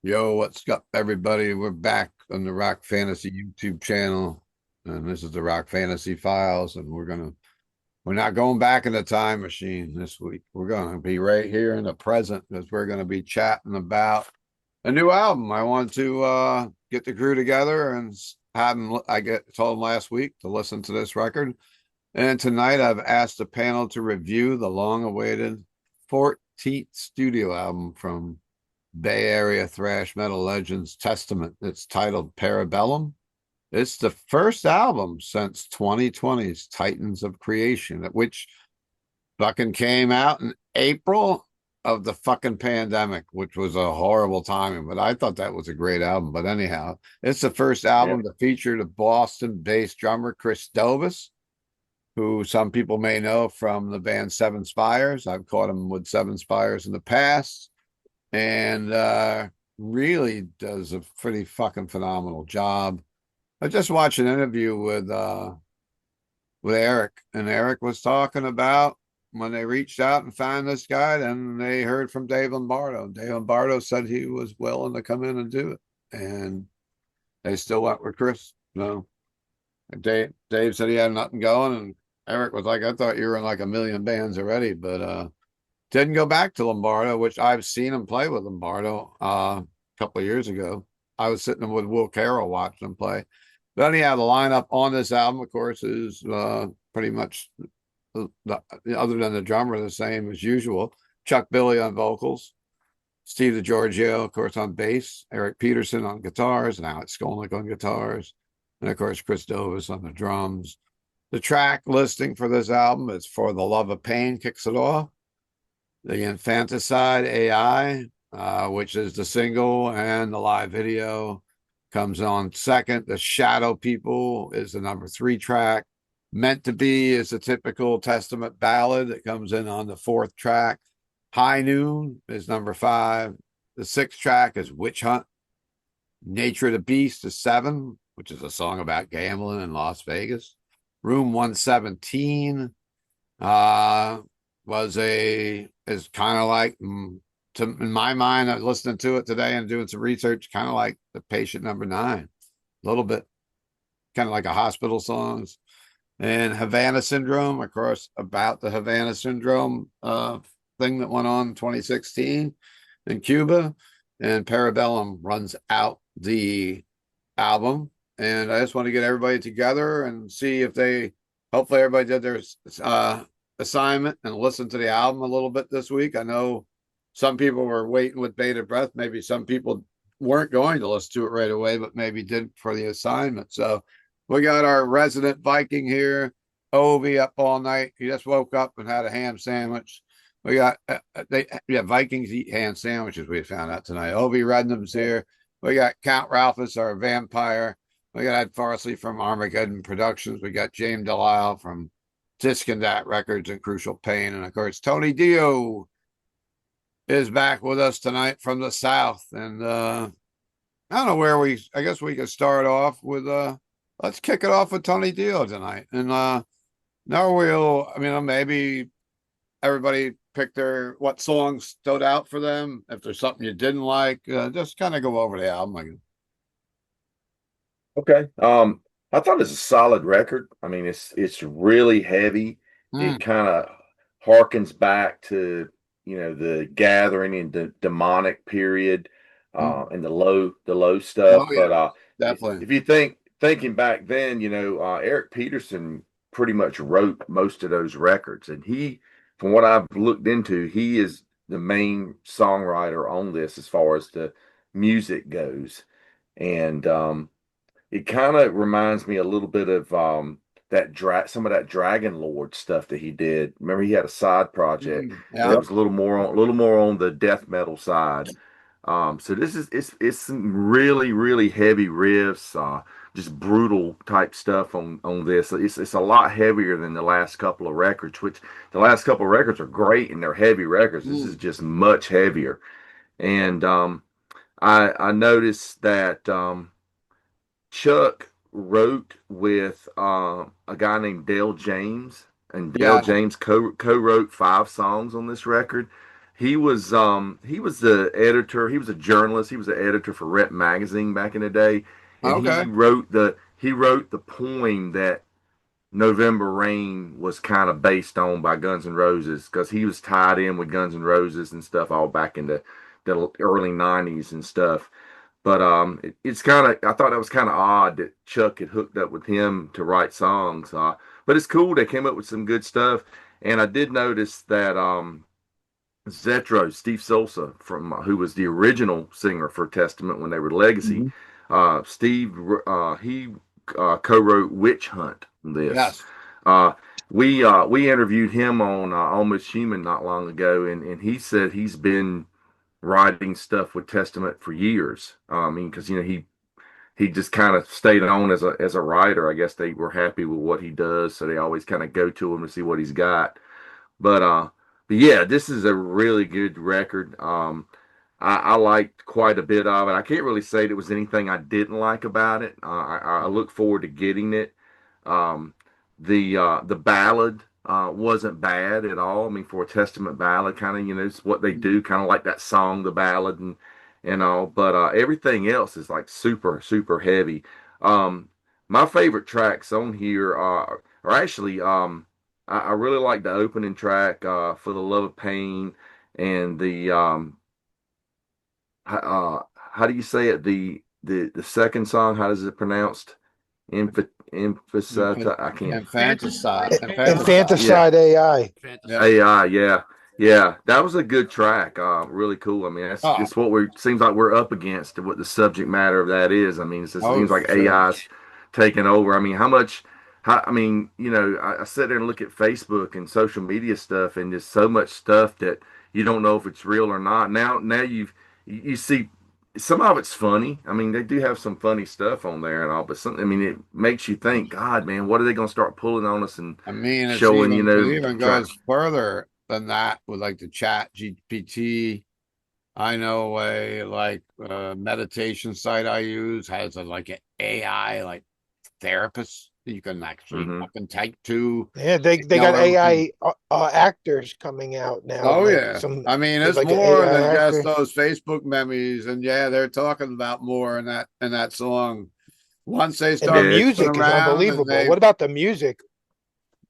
Yo, what's up, everybody? We're back on the Rock Fantasy YouTube channel, and this is the Rock Fantasy Files, and we're not going back in the time machine this week. We're gonna be right here in the present because we're gonna be chatting about a new album. I want to get the crew together and have them. Told them last week to listen to this record, and tonight I've asked the panel to review the long-awaited 14th studio album from Bay Area thrash metal legends Testament. It's titled Parabellum. It's the first album since 2020's Titans of Creation, which fucking came out in April of the fucking pandemic, which was a horrible timing, but I thought that was a great album. But anyhow, it's the first Yeah. album to feature the Boston-based drummer Chris Dovis, who some people may know from the band Seven Spires. I've caught him with Seven Spires in the past, and really does a pretty fucking phenomenal job. I just watched an interview with Eric, and Eric was talking about when they reached out and found this guy, and they heard from Dave Lombardo. Dave Lombardo said he was willing to come in and do it, and they still went with Chris. No, Dave said he had nothing going, and Eric was like, "I thought you were in like a million bands already," but didn't go back to Lombardo, which I've seen him play with Lombardo a couple of years ago. I was sitting with Will Carroll watching him play. But anyhow, the lineup on this album, of course, is pretty much other than the drummer, the same as usual. Chuck Billy on vocals, Steve DiGiorgio, of course, on bass, Eric Peterson on guitars, and Alex Skolnick on guitars, and of course, Chris Dovis on the drums. The track listing for this album is For the Love of Pain kicks it off. The Infanticide AI, which is the single, and the live video comes on second. The Shadow People is the number 3 track. Meant to Be is the typical Testament ballad that comes in on the 4th track. High Noon is number 5. The 6th track is Witch Hunt. Nature of the Beast is 7, which is a song about gambling in Las Vegas. Room 117 uh, is kind of like, in my mind, I was listening to it today and doing some research, kind of like the Patient Number 9, a little bit kind of like a hospital songs. And Havana Syndrome, of course, about the Havana Syndrome thing that went on in 2016 in Cuba. And Parabellum runs out the album. And I just want to get everybody together and see if hopefully everybody did their assignment and listened to the album a little bit this week. I know some people were waiting with bated breath. Maybe some people weren't going to listen to it right away, but maybe did for the assignment. So we got our resident Viking here, Ovi, up all night. He just woke up and had a ham sandwich. We got Vikings eat ham sandwiches. We found out tonight. Ovi Rednam's here. We got Count Ralphus, our vampire. We got Ed Farsley from Armageddon Productions. We got James Delisle from Disc and Dat Records and Crucial Pain, and of course Tony Dio is back with us tonight from the South. And I don't know where I guess we could start off with let's kick it off with Tony Dio tonight. And now maybe everybody pick what songs stood out for them. If there's something you didn't like, just kind of go over the album. Okay. I thought it's a solid record. I mean, it's really heavy. It Mm, kind of harkens back to, the gathering and the demonic period, mm. and the low Oh stuff. But yeah, definitely. if you thinking back then, Eric Peterson pretty much wrote most of those records, and from what I've looked into, he is the main songwriter on this as far as the music goes. And it kind of reminds me a little bit of some of that Dragon Lord stuff that he did. Remember, he had a side project that Yeah. was a little more on the death metal side. So this is it's some really really heavy riffs, just brutal type stuff on this. It's a lot heavier than the last couple of records, which the last couple of records are great and they're heavy records. This is Mm. just much heavier. And I noticed that Chuck wrote with a guy named Dale James, and Dale Yeah. James co-wrote 5 songs on this record. he was the editor. He was a journalist. He was the editor for Rep magazine back in the day, and Okay. he wrote the poem that November Rain was kind of based on by Guns N' Roses, because he was tied in with Guns N' Roses and stuff all back in the early '90s and stuff. But it's kind of, I thought that was kind of odd that Chuck had hooked up with him to write songs. But it's cool. They came up with some good stuff. And I did notice that Zetro, Steve Sosa, from who was the original singer for Testament when they were Legacy, Hmm. Steve, he co-wrote Witch Hunt on this. Yes. Uh, we interviewed him on Almost Human not long ago, and he said he's been writing stuff with Testament for years. I mean, because he just kind of stayed on as a writer. I guess they were happy with what he does, so they always kind of go to him to see what he's got. But uh, but yeah, this is a really good record. I liked quite a bit of it. I can't really say there was anything I didn't like about it. I look forward to getting it. Um, the ballad wasn't bad at all. I mean, for a Testament ballad, kind of it's what they do, kind of like that song, the ballad, and all. But everything else is like super heavy. Um, my favorite tracks on here are actually I really like the opening track, "For the Love of Pain," and the how do you say it? The second song, how does it pronounced? Infant, Emphasata. I can't. infanticide. Infanticide. Yeah, Infanticide AI. Yeah. Fantasy. AI. Yeah, yeah. That was a good track. Really cool. I mean, that's Oh, just what we seems like we're up against. What the subject matter of that is. I mean, it oh, seems like sure. AI's taking over. I mean, how much? I mean, I sit there and look at Facebook and social media stuff, and just so much stuff that you don't know if it's real or not. Now you see some of it's funny. I mean, they do have some funny stuff on there and all, but some, I mean, it makes you think, God, man, what are they going to start pulling on us and I mean, showing, it even try. goes further than that with like the chat GPT. I know a meditation site I use has a like an AI like therapist that you can actually Hmm. fucking type to, Yeah, they got everything. AI actors coming out now. Oh Like yeah. some, I mean, there's it's like an more AI than just actor. those Facebook memes, and yeah, they're talking about more in that song. Once they And the start Yeah, messing music is around and unbelievable. they What about the music?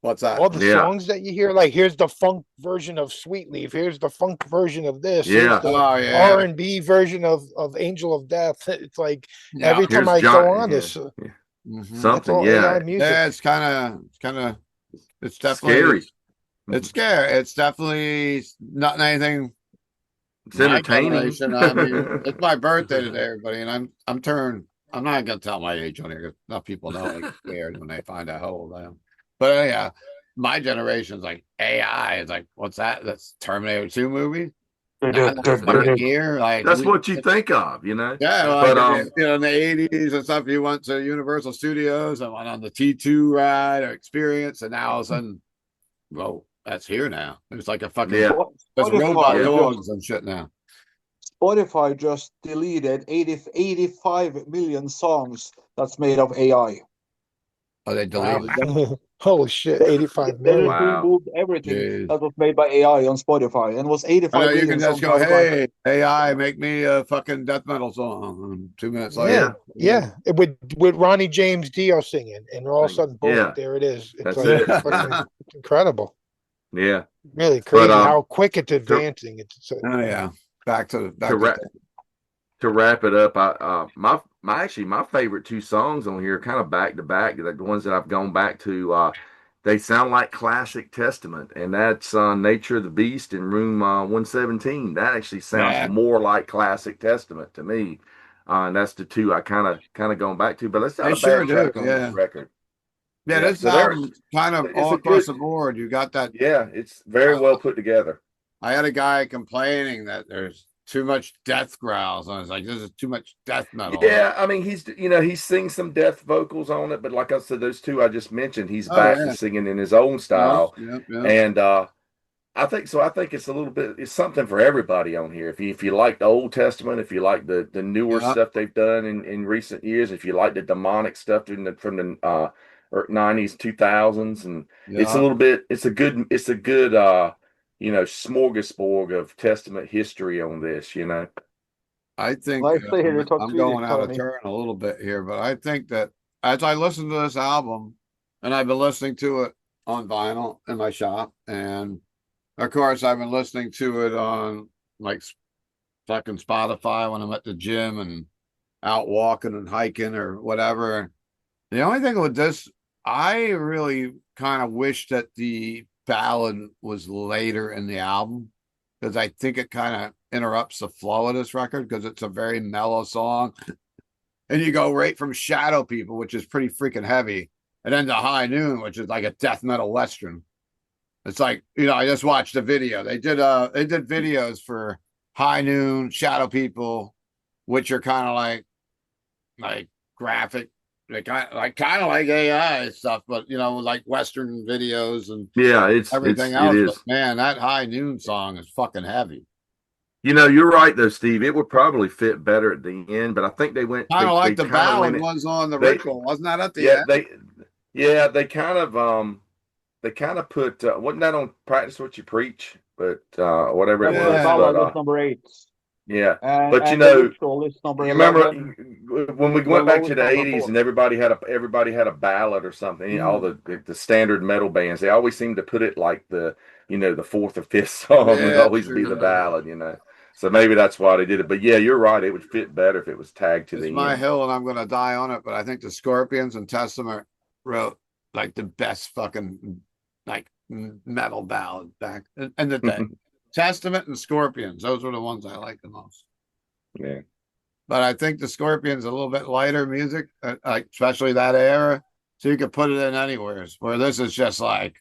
what's that? All the yeah, songs that you hear, like here's the funk version of Sweet Leaf, here's the funk version of this, here's yeah. the Oh yeah. R&B version of Angel of Death. It's like Yeah. every time Here's I go John. on Yeah, this, yeah. Hmm. that's Something. all AI Yeah, music. Yeah, it's kind of it's definitely scary. it's scary. It's definitely not anything It's my entertaining. generation. I mean, it's my birthday today, everybody, and I'm turned. I'm not gonna tell my age on here because enough people know I get scared when they find out how old I am. But yeah, my generation's like AI. It's like, what's that? That's Terminator 2 movie. Not in our fucking year. Like That's we, what you think of, yeah, like But in the 80s and stuff. You went to Universal Studios and went on the T2 ride or experience, and now all of a sudden, whoa, that's here now. It's like a fucking yeah, there's robot yeah. dogs and shit now. Spotify just deleted 85 million songs that's made of AI. Oh, they Wow. deleted them. Holy shit, 85 They just million. Wow. removed everything Jeez. that was made by AI on Spotify, and was I know 85 you million can just songs. go, I was like, hey, AI, make me a fucking death metal song. And 2 minutes Yeah, later, Yeah, yeah. With Ronnie James Dio singing, and all of a sudden, boom, yeah. there it is. It's That's like it. Yeah, fucking it's incredible. yeah. Really But crazy how quick it's to advancing. It's oh yeah, to back to wrap to wrap it up, I my actually my favorite two songs on here, kind of back to back, like the ones that I've gone back to. They sound like classic Testament, and that's "Nature of the Beast" in Room 117. That actually sounds yeah. more like classic Testament to me, and that's the two I kind of going back to. But that's not They a sure bad do. track on this Yeah, record. yeah. Yeah, This so there, album kind of it's all a across good. the board. You got that. Yeah, it's very I, well put together. I had a guy complaining that there's too much death growls, and I was like, this is too much death metal. Yeah, I mean he's sings some death vocals on it, but like I said, those two I just mentioned, he's Oh back to yeah, singing in his own yep, style, yep, yep, and I think so. I think it's a little bit, it's something for everybody on here. If you like the Old Testament, if you like the newer yep, stuff they've done in recent years, if you like the demonic stuff from the '90s, 2000s, and it's a yep. little bit, it's a good smorgasbord of Testament history on this. I think Nice to hear you talk I'm music, going out of Tony. turn a little bit here, but I think that as I listen to this album, and I've been listening to it on vinyl in my shop, and of course I've been listening to it on like fucking Spotify when I'm at the gym and out walking and hiking or whatever. The only thing with this, I really kind of wish that the ballad was later in the album because I think it kind of interrupts the flow of this record because it's a very mellow song. And you go right from Shadow People, which is pretty freaking heavy, and then to High Noon, which is like a death metal western. It's like, I just watched a video. They did videos for High Noon, Shadow People, which are kind of like graphic, they kind of like AI stuff, but like Western videos and Yeah, everything it else. But is. man, that High Noon song is fucking heavy. You're right though, Steve. It would probably fit better at the end, but I think they went Kind of they like the kind of ballad went it. was on the They ritual, wasn't that at the yeah end? they kind of put wasn't that on Practice What You Preach, but whatever it That was, Yeah, but ballad is number 8, yeah, and but and the ritual is number you remember 11. when we went back Willow is to the number 80s 4. and everybody had a ballad or something. All mm, the standard metal bands, they always seem to put it like the fourth or fifth song would yeah, always be the sure. ballad. So maybe that's why they did it. But yeah, you're right. It would fit better if it was tagged to It's the my end. hill, and I'm gonna die on it. But I think the Scorpions and Testament wrote like the best fucking like metal ballad back in the day. Testament and Scorpions, those were the ones I like the most. Yeah. But I think the Scorpions a little bit lighter music, like especially that era, so you could put it in anywhere. Where this is just like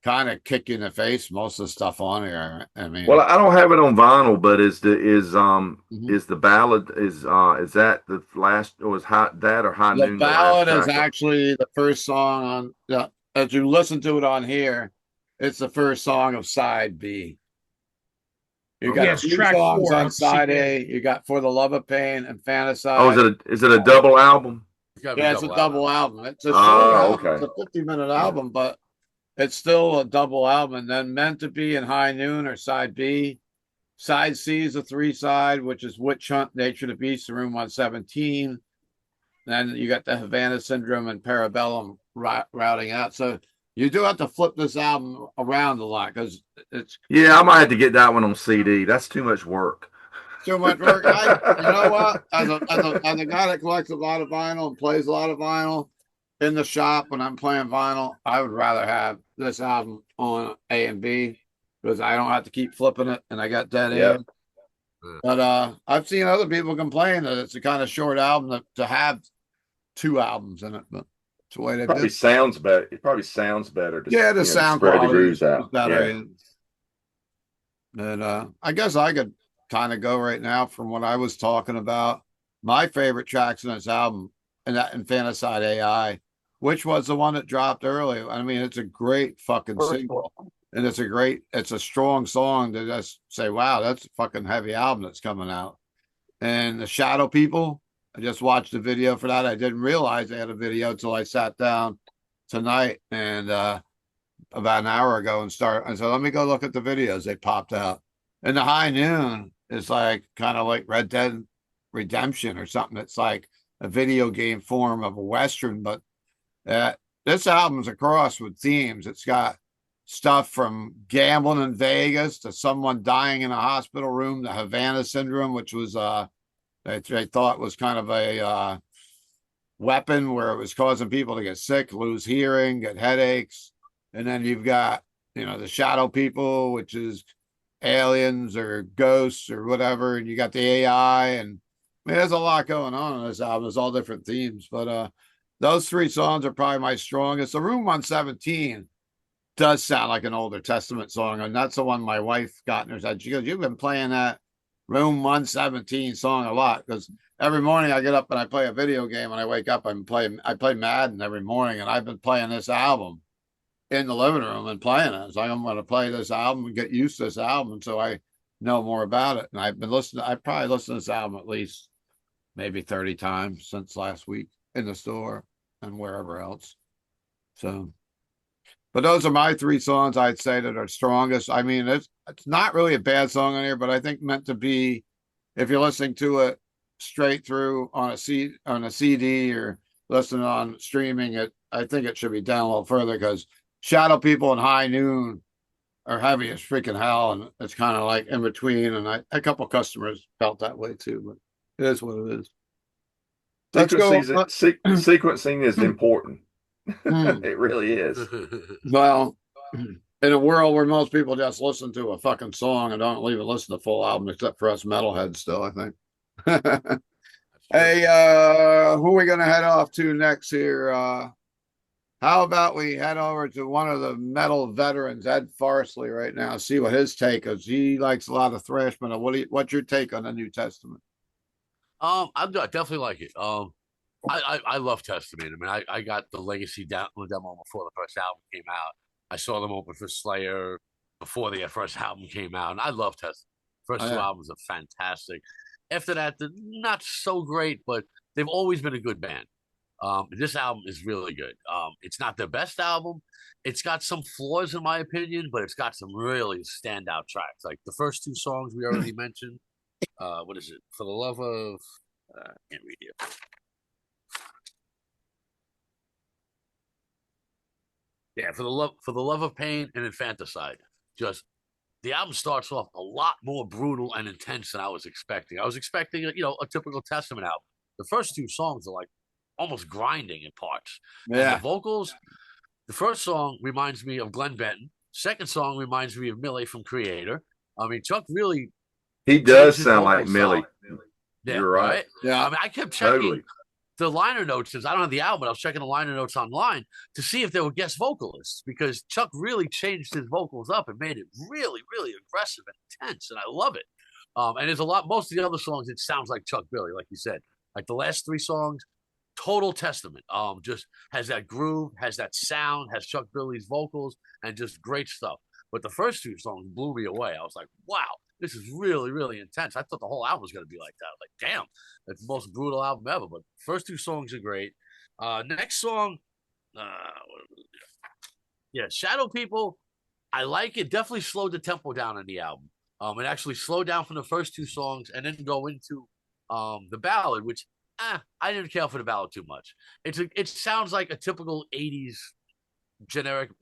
kind of kick you in the face. Most of the stuff on here, I Well, mean, I don't have it on vinyl, but mhm. is the ballad is that the last or is High The Noon the last ballad is track? actually the first song on the. As you listen to it on here, it's the first song of side B. You got Yeah, Okay. it's two track songs 4 on on side CD. A. You got For the Love of Pain and Oh, Fantaside. is it a double album? It's got to be Yeah, it's a double double album. album. It's a short Oh, album. It's okay. a 50-minute Yeah. album, but it's still a double album. And then Meant to Be and High Noon are side B. Side C is a 3-side, which is Witch Hunt, Nature of the Beast, Room 117. Then you got the Havana Syndrome and Parabellum routing out. So you do have to flip this album around a lot because it's Yeah, I might have to get that one on CD. That's too much work. too much work. You know what? As a guy that collects a lot of vinyl and plays a lot of vinyl in the shop when I'm playing vinyl, I would rather have this album on A and B because I don't have to keep flipping it and I got dead Yeah. air. But I've seen other people complain that it's a kind of short album to have 2 albums in it, but it's the way they Probably do. sounds better. It probably sounds better Yeah, the to sound spread the quality grooves is out. better. Yeah. Yeah. And I guess I could kind of go right now from what I was talking about. My favorite tracks in this album, and that Infanticide AI, which was the one that dropped early. I mean, it's a great fucking First one. single, and it's a strong song to just say, "Wow, that's a fucking heavy album that's coming out." And the Shadow People, I just watched the video for that. I didn't realize they had a video until I sat down tonight and about an hour ago and said, let me go look at the videos. They popped out. And the High Noon is like kind of like Red Dead Redemption or something. It's like a video game form of a Western, but uh, this album's across with themes. It's got stuff from gambling in Vegas to someone dying in a hospital room, the Havana Syndrome, which was they thought was kind of a weapon where it was causing people to get sick, lose hearing, get headaches. And then you've got, the Shadow People, which is aliens or ghosts or whatever. And you got the AI. And I mean, there's a lot going on this album. There's all different themes. But those 3 songs are probably my strongest. The Room 117 does sound like an older Testament song. And that's the one my wife got in her head. She goes, "You've been playing that Room 117 song a lot." Because every morning I get up and I play a video game and I wake up, I play Madden every morning, and I've been playing this album in the living room and playing it. So I'm going to play this album and get used to this album so I know more about it. And I probably listened to this album at least maybe 30 times since last week in the store and wherever else. So, but those are my 3 songs I'd say that are strongest. I mean, It's not really a bad song on here, but I think meant to be, if you're listening to it straight through on a CD or listening on streaming it, I think it should be down a little further because Shadow People and High Noon are heavy as freaking hell, and it's kind of like in between. And a couple customers felt that way too, but it is what it is. Let's go. Sequencing is important. Hmm. It really is. Well, in a world where most people just listen to a fucking song and don't even listen to the full album, except for us metalheads still, I think. Hey, who are we gonna head off to next here? How about we head over to one of the metal veterans, Ed Farsley, right now, see what his take is. He likes a lot of thrash metal. What's your take on the New Testament? I definitely like it. I love Testament. I mean, I got the Legacy demo before the first album came out. I saw them open for Slayer before the first album came out, and I love Testament. First two albums are fantastic. After that, they're not so great, but they've always been a good band. This album is really good. It's not their best album. It's got some flaws in my opinion, but it's got some really standout tracks. Like the first two songs we already mentioned. What is it? For the love of, can't read it. Yeah, for the love of pain and infanticide. Just the album starts off a lot more brutal and intense than I was expecting. I was expecting a typical Testament album. The first two songs are like almost grinding in parts. Yeah. And the vocals, the first song reminds me of Glenn Benton. Second song reminds me of Millie from Creator. I mean, Chuck really he does sound like Millie. Yeah, you're right. Yeah. I mean, I kept checking the liner notes since I don't have the album, but I was checking the liner notes online to see if there were guest vocalists because Chuck really changed his vocals up and made it really, really aggressive and intense, and I love it. And there's most of the other songs, it sounds like Chuck Billy, like you said. Like the last three songs, total Testament. Just has that groove, has that sound, has Chuck Billy's vocals, and just great stuff. But the first two songs blew me away. I was like, wow, this is really, really intense. I thought the whole album was going to be like that. Like, damn, it's the most brutal album ever. But first two songs are great. Next song, Shadow People. I like it. Definitely slowed the tempo down on the album. It actually slowed down from the first two songs and then go into the ballad, which I didn't care for the ballad too much. It sounds like a typical 80s generic,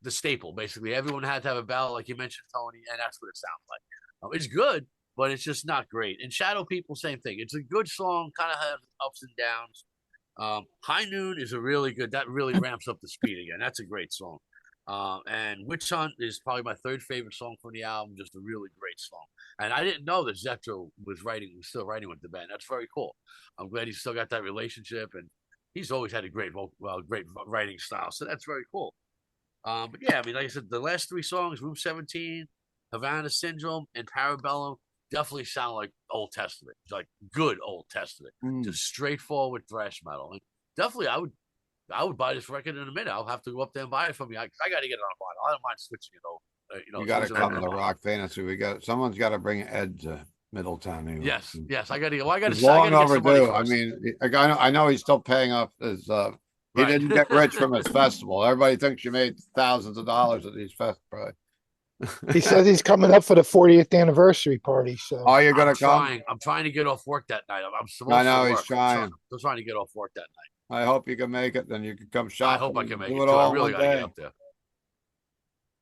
the staple, basically. Everyone had to have a ballad, like you mentioned, Tony, and that's what it sounds like. It's good, but it's just not great. And Shadow People, same thing. It's a good song, kind of has ups and downs. High Noon is that really ramps up the speed again. That's a great song. And Witch Hunt is probably my third favorite song from the album. Just a really great song. And I didn't know that Zetro was still writing with the band. That's very cool. I'm glad he's still got that relationship, and he's always had a great writing style. So that's very cool. But yeah, I mean, like I said, the last three songs, Room 17, Havana Syndrome, and Parabellum, definitely sound like Old Testament, like good Old Testament, just straightforward thrash metal. And definitely, I would buy this record in a minute. I'll have to go up there and buy it from you. I got to get it on vinyl. I don't mind switching it over. You got to come to the Rock Fantasy. Someone's got to bring Ed to Middletown. New York. Yes, I got to. Well, I got to. Long overdue. I mean, I know he's still paying off his. He didn't get rich from his festival. Everybody thinks you made thousands of dollars at these festivals. He says he's coming up for the 40th anniversary party. So, you're gonna come? I'm trying to get off work that night. I know he's trying. I'm trying to get off work that night. I hope you can make it. Then you can come shop. I hope I can make it. Too. I really got to get up there.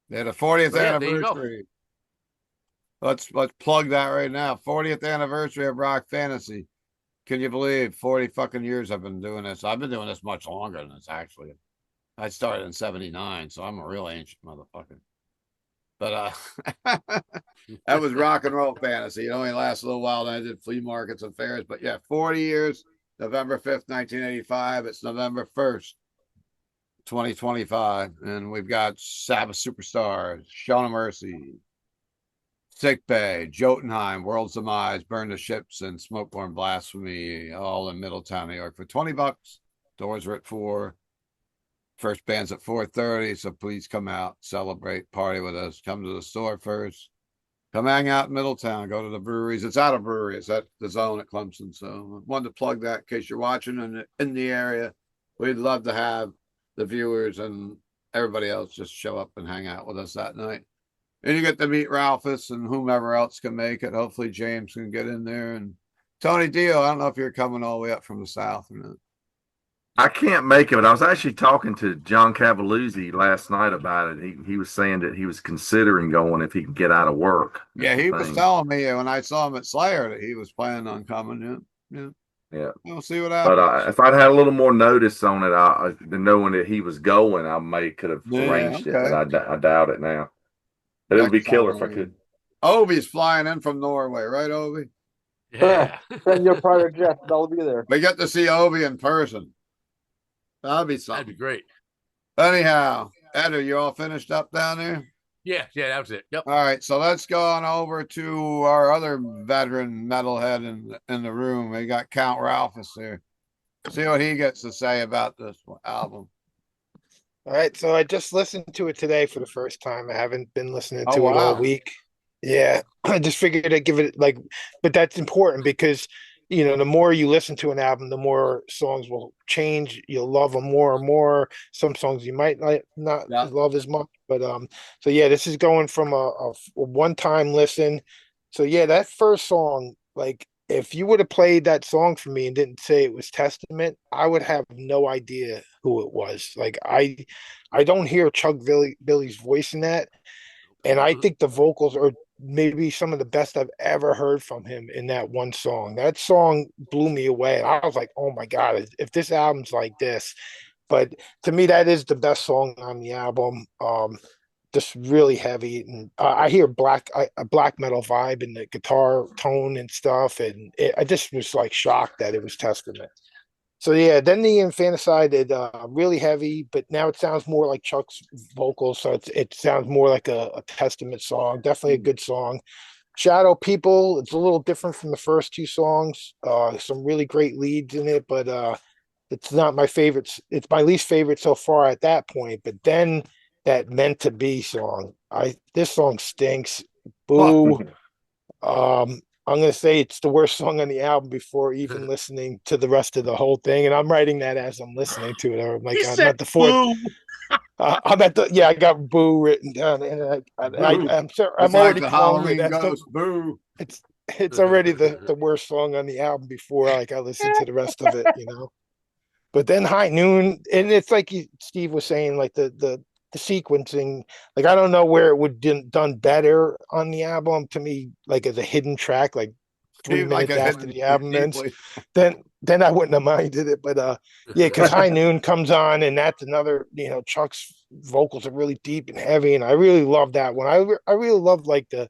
Yeah, the 40th anniversary. Let's plug that right now. 40th anniversary of Rock Fantasy. Can you believe 40 fucking years I've been doing this? I've been doing this much longer than this, actually. I started in 79, so I'm a real ancient motherfucker. But that was Rock and Roll Fantasy. It only lasted a little while. Then I did flea markets and fairs. But yeah, 40 years, November 5th, 1985. It's November 1st, 2025. And we've got Sabbath Superstars, Show No Mercy, Sick Bay, Jotunheim, World's Demise, Burn the Ships, and Smokeborne Blasphemy, all in Middletown, New York for $20. Doors are at 4. First band's at 4:30, so please come out, celebrate, party with us. Come to the store first. Come hang out in Middletown. Go to the breweries. It's out of brewery. It's at the Zone at Clemson. So I wanted to plug that in case you're watching in the area. We'd love to have the viewers and everybody else just show up and hang out with us that night. And you get to meet Ralphus and whomever else can make it. Hopefully James can get in there. And Tony Dio, I don't know if you're coming all the way up from the South or not. I can't make it, but I was actually talking to John Cavalluzzi last night about it. He was saying that he was considering going if he could get out of work. Yeah, he was telling me when I saw him at Slayer that he was planning on coming. Yeah. Yeah. We'll see what But happens. if I'd had a little more notice on it, then knowing that he was going, I could have Yeah, arranged it. okay. But I doubt it now. But it would be Next time killer if I around. could. Obi's flying in from Norway, right, Obi? Yeah. Send your private jet. That'll be there. We get to see Obi in person. That'll be That'd be something. great. Anyhow, Ed, are you all finished up down there? Yeah, that was it. Yep. All right, so let's go on over to our other veteran metalhead in the room. We got Count Ralphus here. See what he gets to say about this album. All right, so I just listened to it today for the first time. I haven't been listening Oh, to it all wow. week. Yeah, I just figured I'd give it like, but that's important because, the more you listen to an album, the more songs will change. You'll love them more and more. Some songs you might not Yeah. love as much, but so yeah, this is going from a one-time listen. So yeah, that first song, like if you would have played that song for me and didn't say it was Testament, I would have no idea who it was. Like I don't hear Billy's voice in that. And I think the vocals are maybe some of the best I've ever heard from him in that one song. That song blew me away. I was like, oh my God, if this album's like this. But to me, that is the best song on the album. Just really heavy. And I hear a black metal vibe in the guitar tone and stuff. And I just was like shocked that it was Testament. So yeah, then the Infanticide it really heavy, but now it sounds more like Chuck's vocals, so it sounds more like a Testament song. Definitely a good song. Shadow People, it's a little different from the first two songs. Some really great leads in it, but it's not my favorite. It's my least favorite so far at that point. But then that Meant to Be song, this song stinks. Boo. I'm gonna say it's the worst song on the album before even listening to the rest of the whole thing, and I'm writing that as I'm listening to it. I'm like, He I'm said, at the fourth. "Boo." I'm at the I got boo written down, and I'm It's like already the calling it Halloween as ghost. Boo. it's already the worst song on the album before like I listen to the rest of it. But then High Noon, and it's like Steve was saying, like the sequencing, like I don't know where it would done better on the album to me, like as a hidden track, like three Seems like minutes a after hidden the album ends. deeply. Then I wouldn't have minded it. But yeah, because High Noon comes on, and that's another, Chuck's vocals are really deep and heavy, and I really love that one. I really love like the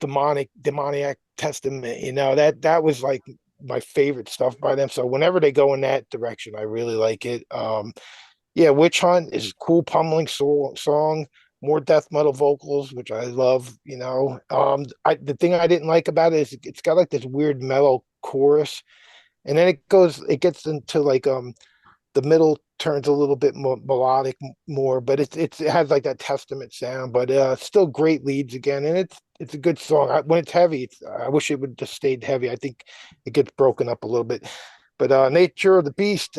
demoniac testament, that was like my favorite stuff by them. So whenever they go in that direction, I really like it. Yeah, Witch Hunt is a cool pummeling song, more death metal vocals, which I love. The thing I didn't like about it is it's got like this weird mellow chorus, and then it gets into like the middle turns a little bit more melodic more, but it has like that Testament sound, but still great leads again, and it's a good song. When it's heavy, I wish it would just stayed heavy. I think it gets broken up a little bit, but Nature of the Beast.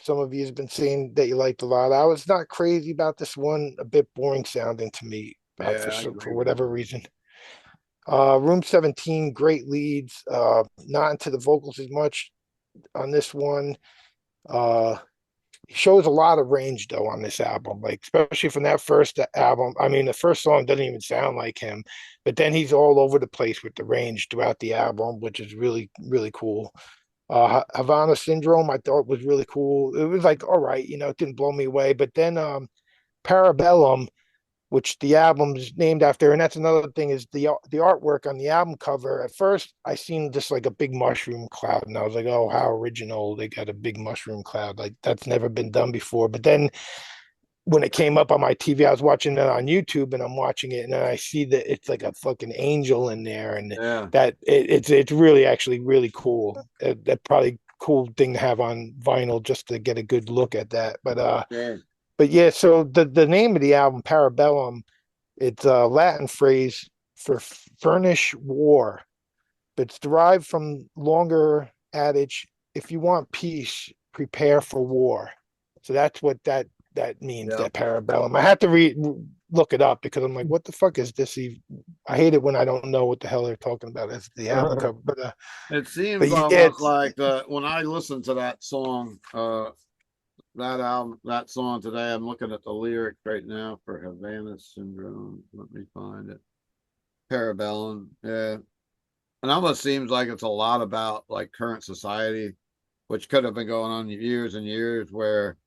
Some of you have been saying that you liked a lot. I was not crazy about this one, a bit boring sounding to me Yeah, I agree for with whatever you. reason. Room 17, great leads. Not into the vocals as much on this one. He shows a lot of range though on this album, like especially from that first album. I mean, the first song doesn't even sound like him, but then he's all over the place with the range throughout the album, which is really, really cool. Havana Syndrome, I thought was really cool. It was like, all right, it didn't blow me away. But then Parabellum, which the album's named after, and that's another thing is the artwork on the album cover. At first, I seen just like a big mushroom cloud, and I was like, oh, how original! They got a big mushroom cloud, like that's never been done before. But then when it came up on my TV, I was watching it on YouTube, and I'm watching it, and then I see that it's like a fucking angel in there, and Yeah. that it's really actually really cool. That probably cool thing to have on vinyl just to get a good look at that. Yeah. But yeah, so the name of the album, Parabellum, it's a Latin phrase for furnish war, but it's derived from longer adage, if you want peace, prepare for war. So that's what that that means, Yeah. that Parabellum. I had to look it up because I'm like, what the fuck is this even? I hate it when I don't know what the hell they're talking about as the album cover. It seems But yeah, almost like when I listen to that song, that album, that song today, I'm looking at the lyric right now for Havana Syndrome. Let me find it. Parabellum. Yeah. It almost seems like it's a lot about like current society, which could have been going on years and years, where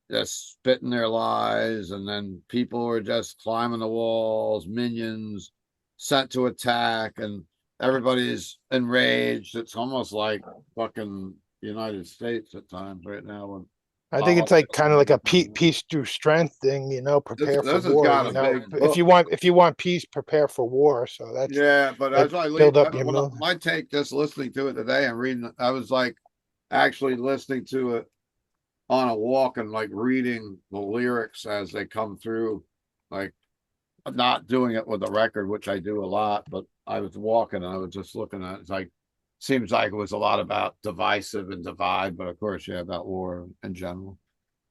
just spitting their lies, and then people were just climbing the walls, minions sent to attack, and everybody's enraged. It's almost like fucking United States at times right now when I think it's like politics kind of and like a everything. peace through strength thing, prepare for This has war, got a big if book. you want peace, prepare for war. So Yeah, but that as I build leave, up your mood. my take just listening to it today and reading, I was like actually listening to it on a walk and like reading the lyrics as they come through, like not doing it with a record, which I do a lot, but I was walking and I was just looking at it. It's like, seems like it was a lot about divisive and divide, but of course, yeah, about war in general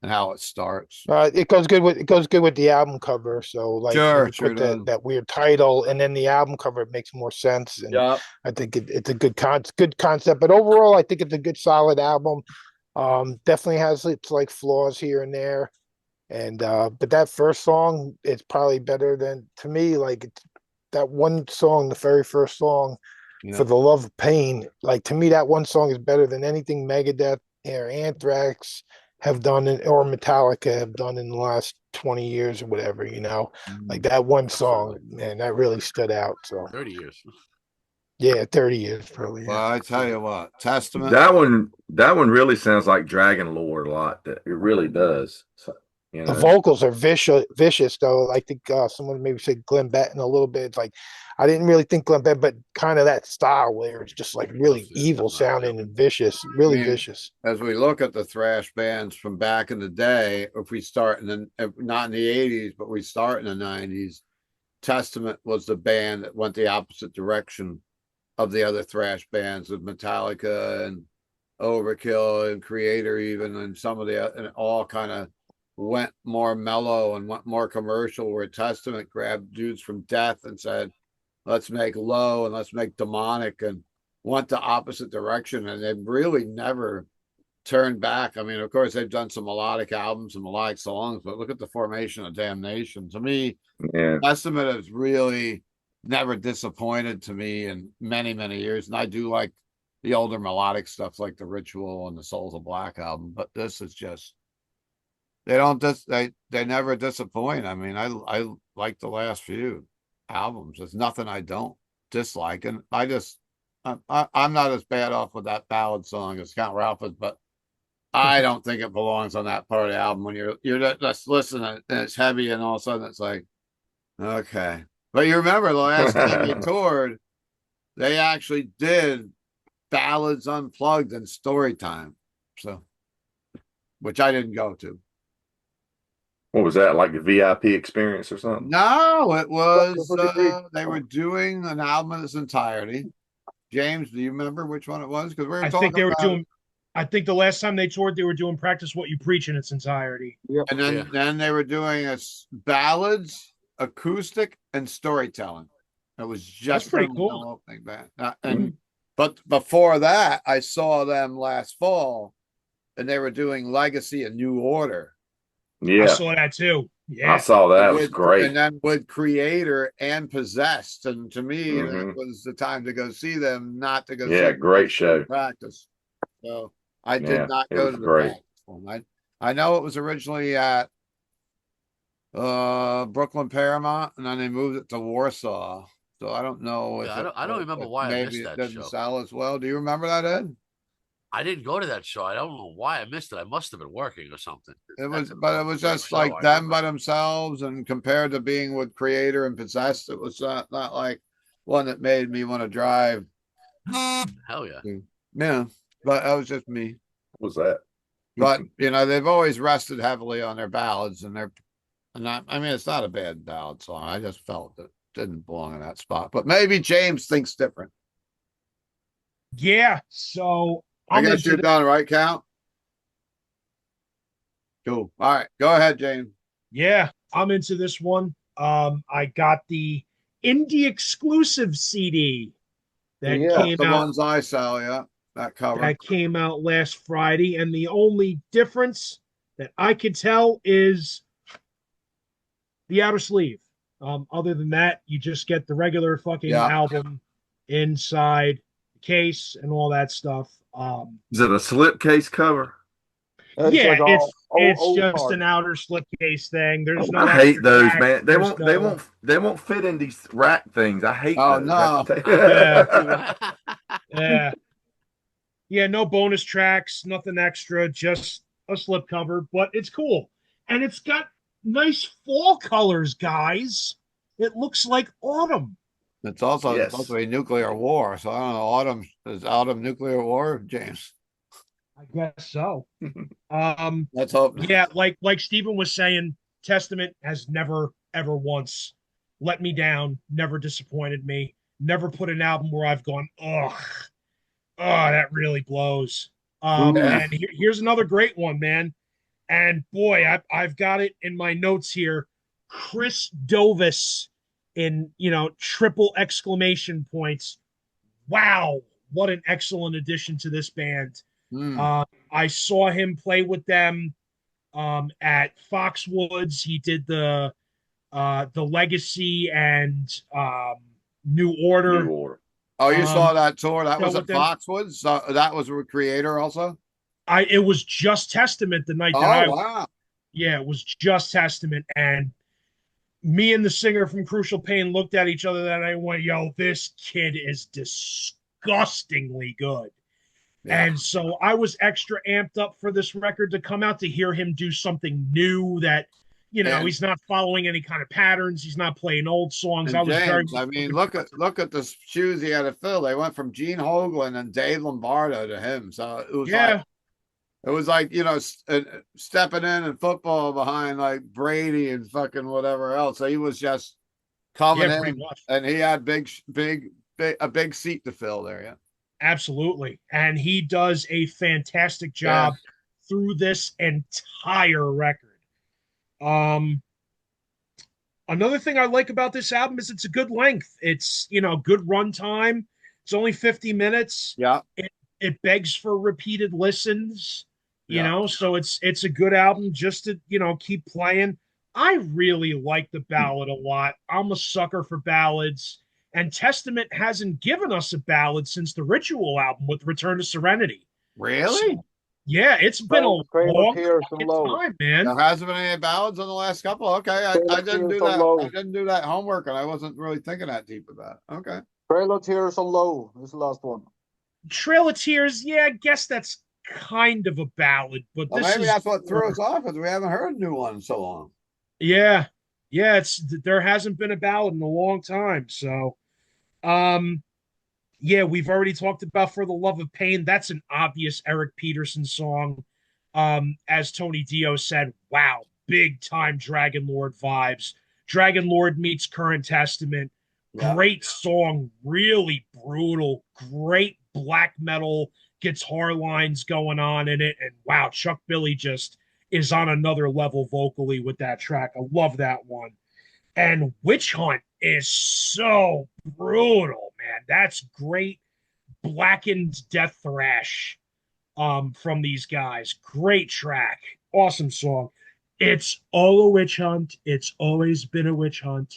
and how it starts. It goes good with the album cover. So like when Sure, you sure put does. that weird title and then the album cover, it makes more sense. And Yeah. I think it's a good concept. But overall, I think it's a good solid album. Definitely has its like flaws here and there. And but that first song, it's probably better than, to me, like it's that one song, the very first song, Yeah. For the Love of Pain. Like to me, that one song is better than anything Megadeth or Anthrax have done or Metallica have done in the last 20 years or whatever, Like that one song, man, that really stood out. So 30 years. yeah, 30 years probably. Well, Yeah. I tell you what, Testament. That one really sounds like Dragon Lord a lot. It really does. So, The vocals are vicious though. I think someone maybe said Glenn Benton a little bit. It's like I didn't really think Glenn Benton, but kind of that style where it's just like really evil sounding and vicious, I really mean, vicious. as we look at the thrash bands from back in the day, if we start in not in the 80s, but we start in the 90s, Testament was the band that went the opposite direction of the other thrash bands with Metallica and Overkill and Creator, even, and some of the, and it all kind of went more mellow and went more commercial, where Testament grabbed dudes from Death and said, let's make low and let's make demonic, and went the opposite direction. And they've really never turned back. I mean, of course, they've done some melodic albums and melodic songs, but look at the formation of Damnation. To me, yeah. Testament has really never disappointed to me in many, many years. And I do like the older melodic stuff like the Ritual and the Souls of Black album, but this is just, they don't they never disappoint. I mean, I like the last few albums. There's nothing I don't dislike, and I'm not as bad off with that ballad song as Count Ralph is, but I don't think it belongs on that part of the album when you're just listening and it's heavy, and all of a sudden it's like, okay. But you remember the last time they toured, they actually did ballads unplugged and story time, so, which I didn't go to. What was that, like the VIP experience or something? No, it was they were doing an album in its entirety. James, do you remember which one it was? Because we were I talking think they were about doing. I think the last time they toured, they were doing "Practice What You Preach" in its entirety. it. And then Yeah. they were doing ballads, acoustic, and storytelling. It was just That's pretty them cool. opening band. But before that, I saw them last fall, and they were doing Legacy and New Order. I Yeah, saw that too. I Yeah, saw that. It was And great. then with Creator and Possessed. And to me, that Mhm. was the time to go see them, not to go see Yeah, them great show. practice. So I Yeah, did not it go was to the great. practice one. I know it was originally at Brooklyn Paramount, and then they moved it to Warsaw. So I don't know if Yeah, I don't remember why I maybe missed it that didn't show. sell as well. Do you remember that, Ed? I didn't go to that show. I don't know why I missed it. I must have been working or something. It was, That's a but it was great just show, like I them remember. by themselves, and compared to being with Creator and Possessed, it was not like one that made me want to drive. Hell yeah. Yeah, but that was just me. What was that? But they've always rested heavily on their ballads, and I mean, it's not a bad ballad song. I just felt that it didn't belong in that spot. But maybe James thinks different. yeah. So I I'm guess into you're the, done, right, Count? Cool. All right, go ahead, James. Yeah, I'm into this one. I got the indie exclusive CD that Yeah. That's came the out ones I sell. Yeah, that cover. last Friday, and the only difference that I could tell is the outer sleeve. Other than that, you just get the regular fucking Yeah, album inside the case and all that stuff. Is it a slipcase cover? It's Yeah, like all it's old just card. an outer slipcase thing. There's no I hate extra those, track. man. There's no They won't fit in these rack things. I hate Oh, those. I have no. to take- Yeah. yeah. Yeah, no bonus tracks, nothing extra, just a slip cover, but it's cool. And it's got nice fall colors, guys. It looks like autumn. It's Yes. also a nuclear war. So I don't know. Autumn nuclear war, James. I guess so. Let's hope. Yeah, like Stephen was saying, Testament has never ever once let me down, never disappointed me, never put an album where I've gone, ugh, that really blows. Yeah. And here's another great one, man. And boy, I've got it in my notes here. Chris Dovis in triple exclamation points. Wow, what an excellent addition to this band. Hmm. I saw him play with them at Foxwoods. He did the Legacy and New Order New order. Oh, you saw that tour? That show was at with them. Foxwoods. So that was a creator also. It was just Testament the night that Oh, wow. yeah, it was just Testament, and me and the singer from Crucial Pain looked at each other that night and went, "Yo, this kid is disgustingly good." Yeah. And so I was extra amped up for this record to come out, to hear him do something new that, And, he's not following any kind of patterns. He's not playing old songs. and I was very James, much I mean, looking forward to look at the shoes he had to fill. They went from Gene Hoglan and Dave Lombardo to him. So it. Yeah, it was like stepping in football behind like Brady and fucking whatever else. So he was just coming yeah, pretty in, much. and he had a big seat to fill there. Yeah. Absolutely. And he does a fantastic job through this entire record. Another thing I like about this album is it's a good length. It's, good run time. It's only 50 minutes. Yeah. It begs for repeated listens, Yeah. so it's a good album just to, keep playing. I really like the ballad a lot. I'm a sucker for ballads. And Testament hasn't given us a ballad since the Ritual album with Return to Serenity. Really? So, yeah, it's been a Trail of long Tears and fucking Low. time, man. There hasn't been any ballads on the last couple. Okay, I didn't do that. I didn't do that homework, and I wasn't really thinking that deep about it. Okay. Trail of Tears and Low is the last one. Trail of Tears, yeah, I guess that's kind of a ballad, but Well, this maybe is that's what threw us off, because we haven't heard a new one in so long. yeah, there hasn't been a ballad in a long time. So, yeah, we've already talked about For the Love of Pain. That's an obvious Eric Peterson song. As Tony Dio said, wow, big time Dragon Lord vibes. Dragon Lord meets Current Testament. Yeah. Great song, really brutal, great black metal guitar lines going on in it. And wow, Chuck Billy just is on another level vocally with that track. I love that one. And Witch Hunt is so brutal, man. That's great blackened death thrash from these guys. Great track. Awesome song. It's all a witch hunt. It's always been a witch hunt.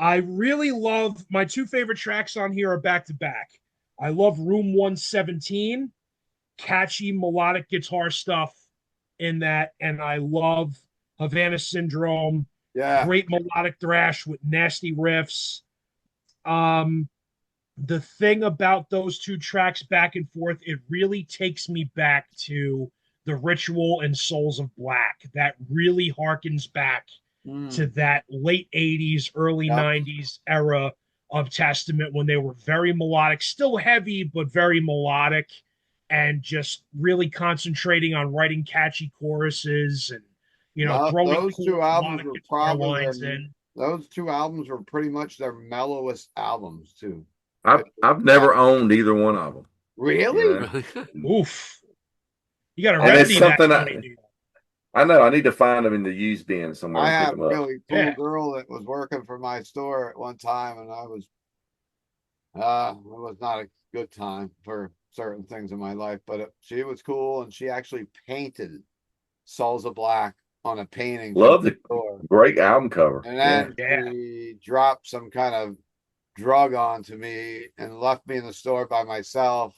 I really love my two favorite tracks on here are back to back. I love Room 117, catchy melodic guitar stuff in that, and I love Havana Syndrome, Yeah. great melodic thrash with nasty riffs. The thing about those two tracks back and forth, it really takes me back to The Ritual and Souls of Black. That really harkens back to that late 80s, early 90s era of Testament when they were very melodic, still heavy, but very melodic, and just really concentrating on writing catchy choruses and, throwing those cool two albums melodic were guitar probably lines in. those two albums were pretty much their mellowest albums too. I've never owned either one of them. Really? You know? Oof. You got to And it's remedy that. something 20 Neil. I know. I need to find them in the used bin somewhere I and pick had a them up. really cool Yeah. girl that was working for my store at one time, and it was not a good time for certain things in my life, but she was cool, and she actually painted Souls of Black on a painting for Love the the store. great album cover. And Yeah. then Yeah. she dropped some kind of drug onto me and left me in the store by myself.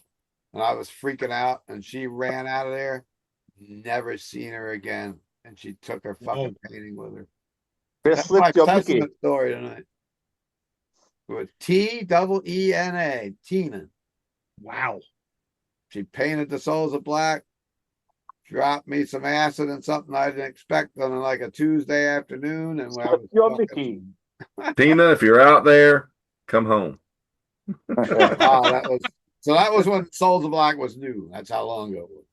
And I was freaking out, and she ran out of there. Never seen her again. And she took her Whoa. fucking painting with her. Best That's my slipped your Mickey. testament story tonight. With T-double-E-N-A, Tina. Wow. She painted the Souls of Black, dropped me some acid and something I didn't expect on like a Tuesday afternoon, and I was Slipped your fucking. Mickey. Tina, if you're out there, come home. That was when Souls of Black was new. That's how long ago it was.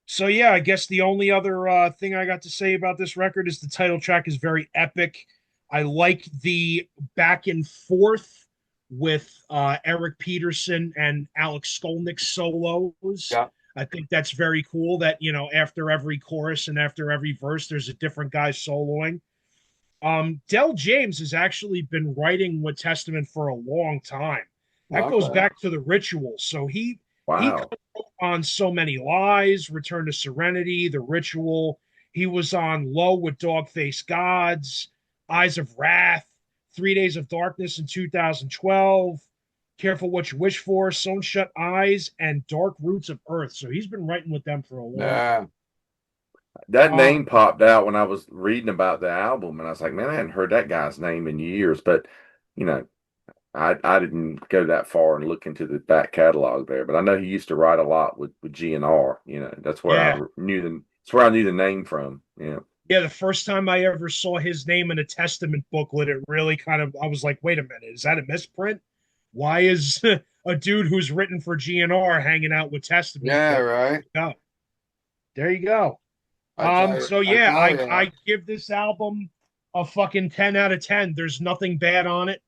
So yeah, I guess the only other thing I got to say about this record is the title track is very epic. I like the back and forth with Eric Peterson and Alex Skolnick's solos. Yeah. I think that's very cool that, after every chorus and after every verse, there's a different guy soloing. Del James has actually been writing with Testament for a long time. That goes Okay. back to the Ritual. So he Wow. on So Many Lies, Return to Serenity, The Ritual. He was on Low with Dogface Gods, Eyes of Wrath, 3 Days of Darkness in 2012, Careful What You Wish For, Sewn Shut Eyes, and Dark Roots of Earth. So he's been writing with them for a long time. Yeah. That name popped out when I was reading about the album, and I was like, man, I hadn't heard that guy's name in years. But, you know, I didn't go that far and look into the back catalog there. But I know he used to write a lot with GNR. That's where Yeah. that's where I knew the name from. Yeah. Yeah, the first time I ever saw his name in a Testament booklet, it really I was like, wait a minute, is that a misprint? Why is a dude who's written for GNR hanging out with Testament? Yeah, right. There you go. So yeah, I give this album a fucking 10 out of 10. There's nothing bad on it.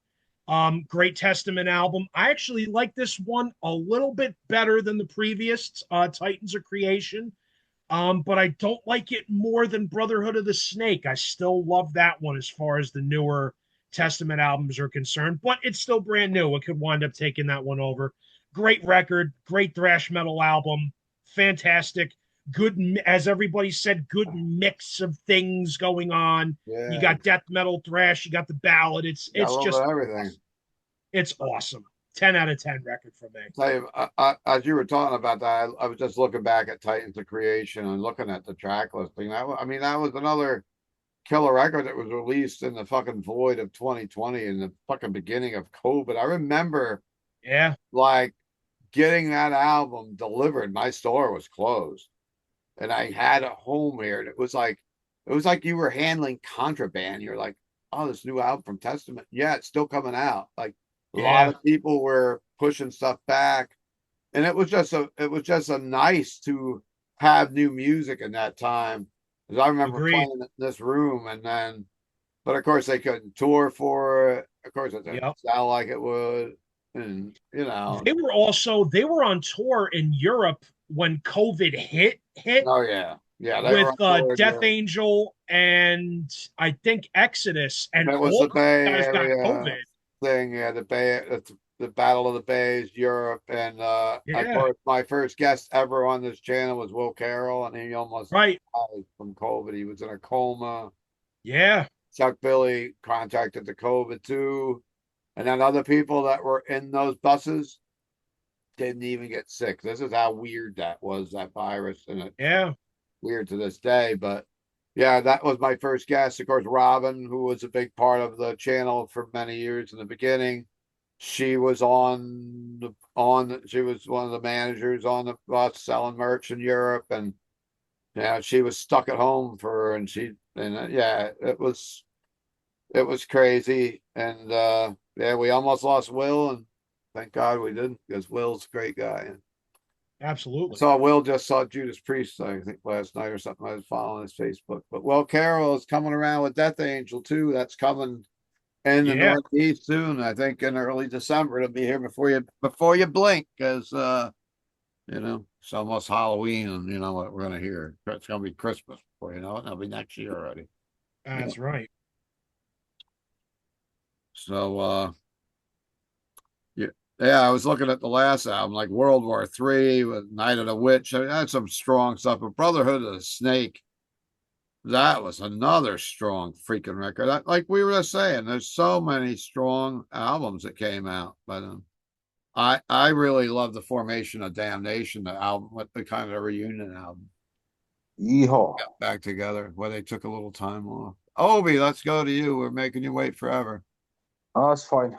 Great Testament album. I actually like this one a little bit better than the previous Titans of Creation. But I don't like it more than Brotherhood of the Snake. I still love that one as far as the newer Testament albums are concerned, but it's still brand new. It could wind up taking that one over. Great record, great thrash metal album, fantastic. Good, as everybody said, good mix of things going on. Yeah. You got death metal, thrash, you got the ballad. It's just everything. It's awesome. 10 out of 10 record for me. Tell you, as you were talking about that, I was just looking back at Titans of Creation and looking at the track listing. That was another killer record that was released in the fucking void of 2020 in the fucking beginning of COVID. I remember, like getting that album delivered. My store was closed, and I had it home here, and it was like you were handling contraband. You're like, oh, this new album from Testament, yeah, it's still coming out. Like a lot of people were pushing stuff back, and it was just a nice to have new music in that time. Because I remember playing in this room, and then, but of course they couldn't tour for it. Of course it didn't sound like it would, and they were on tour in Europe when COVID hit. Oh yeah, with Death Angel and I think Exodus, and it was the Bay guys got Area COVID thing. Yeah, the Battle of the Bays, Europe, and of course my first guest ever on this channel was Will Carroll, and he almost died from COVID. He was in a coma. Yeah, Chuck Billy contracted the COVID too, and then other people that were in those buses didn't even get sick. This is how weird that was, that virus, and weird to this day. But yeah, that was my first guest. Of course, Robin, who was a big part of the channel for many years in the beginning, she was she was one of the managers on the bus selling merch in Europe, and she was stuck at home it was crazy, and we almost lost Will, and thank God we didn't, because Will's a great guy. Absolutely. Will just saw Judas Priest, I think, last night or something. I was following his Facebook. But Will Carroll is coming around with Death Angel too. That's coming in the Northeast soon. I think in early December. It'll be here before you blink, because You know, it's almost Halloween, and you know what we're gonna hear. It's gonna be Christmas before you know it. It'll be next year already. That's right. So yeah, yeah. I was looking at the last album, like World War III with Night of the Witch. I mean, that's some strong stuff. But Brotherhood of the Snake, that was another strong freaking record. Like we were just saying, there's so many strong albums that came out, but I really love the Formation of Damnation, the album, what the kind of reunion album. Yeehaw. Got back together where they took a little time off. Obi, let's go to you. We're making you wait forever. Oh, that's fine.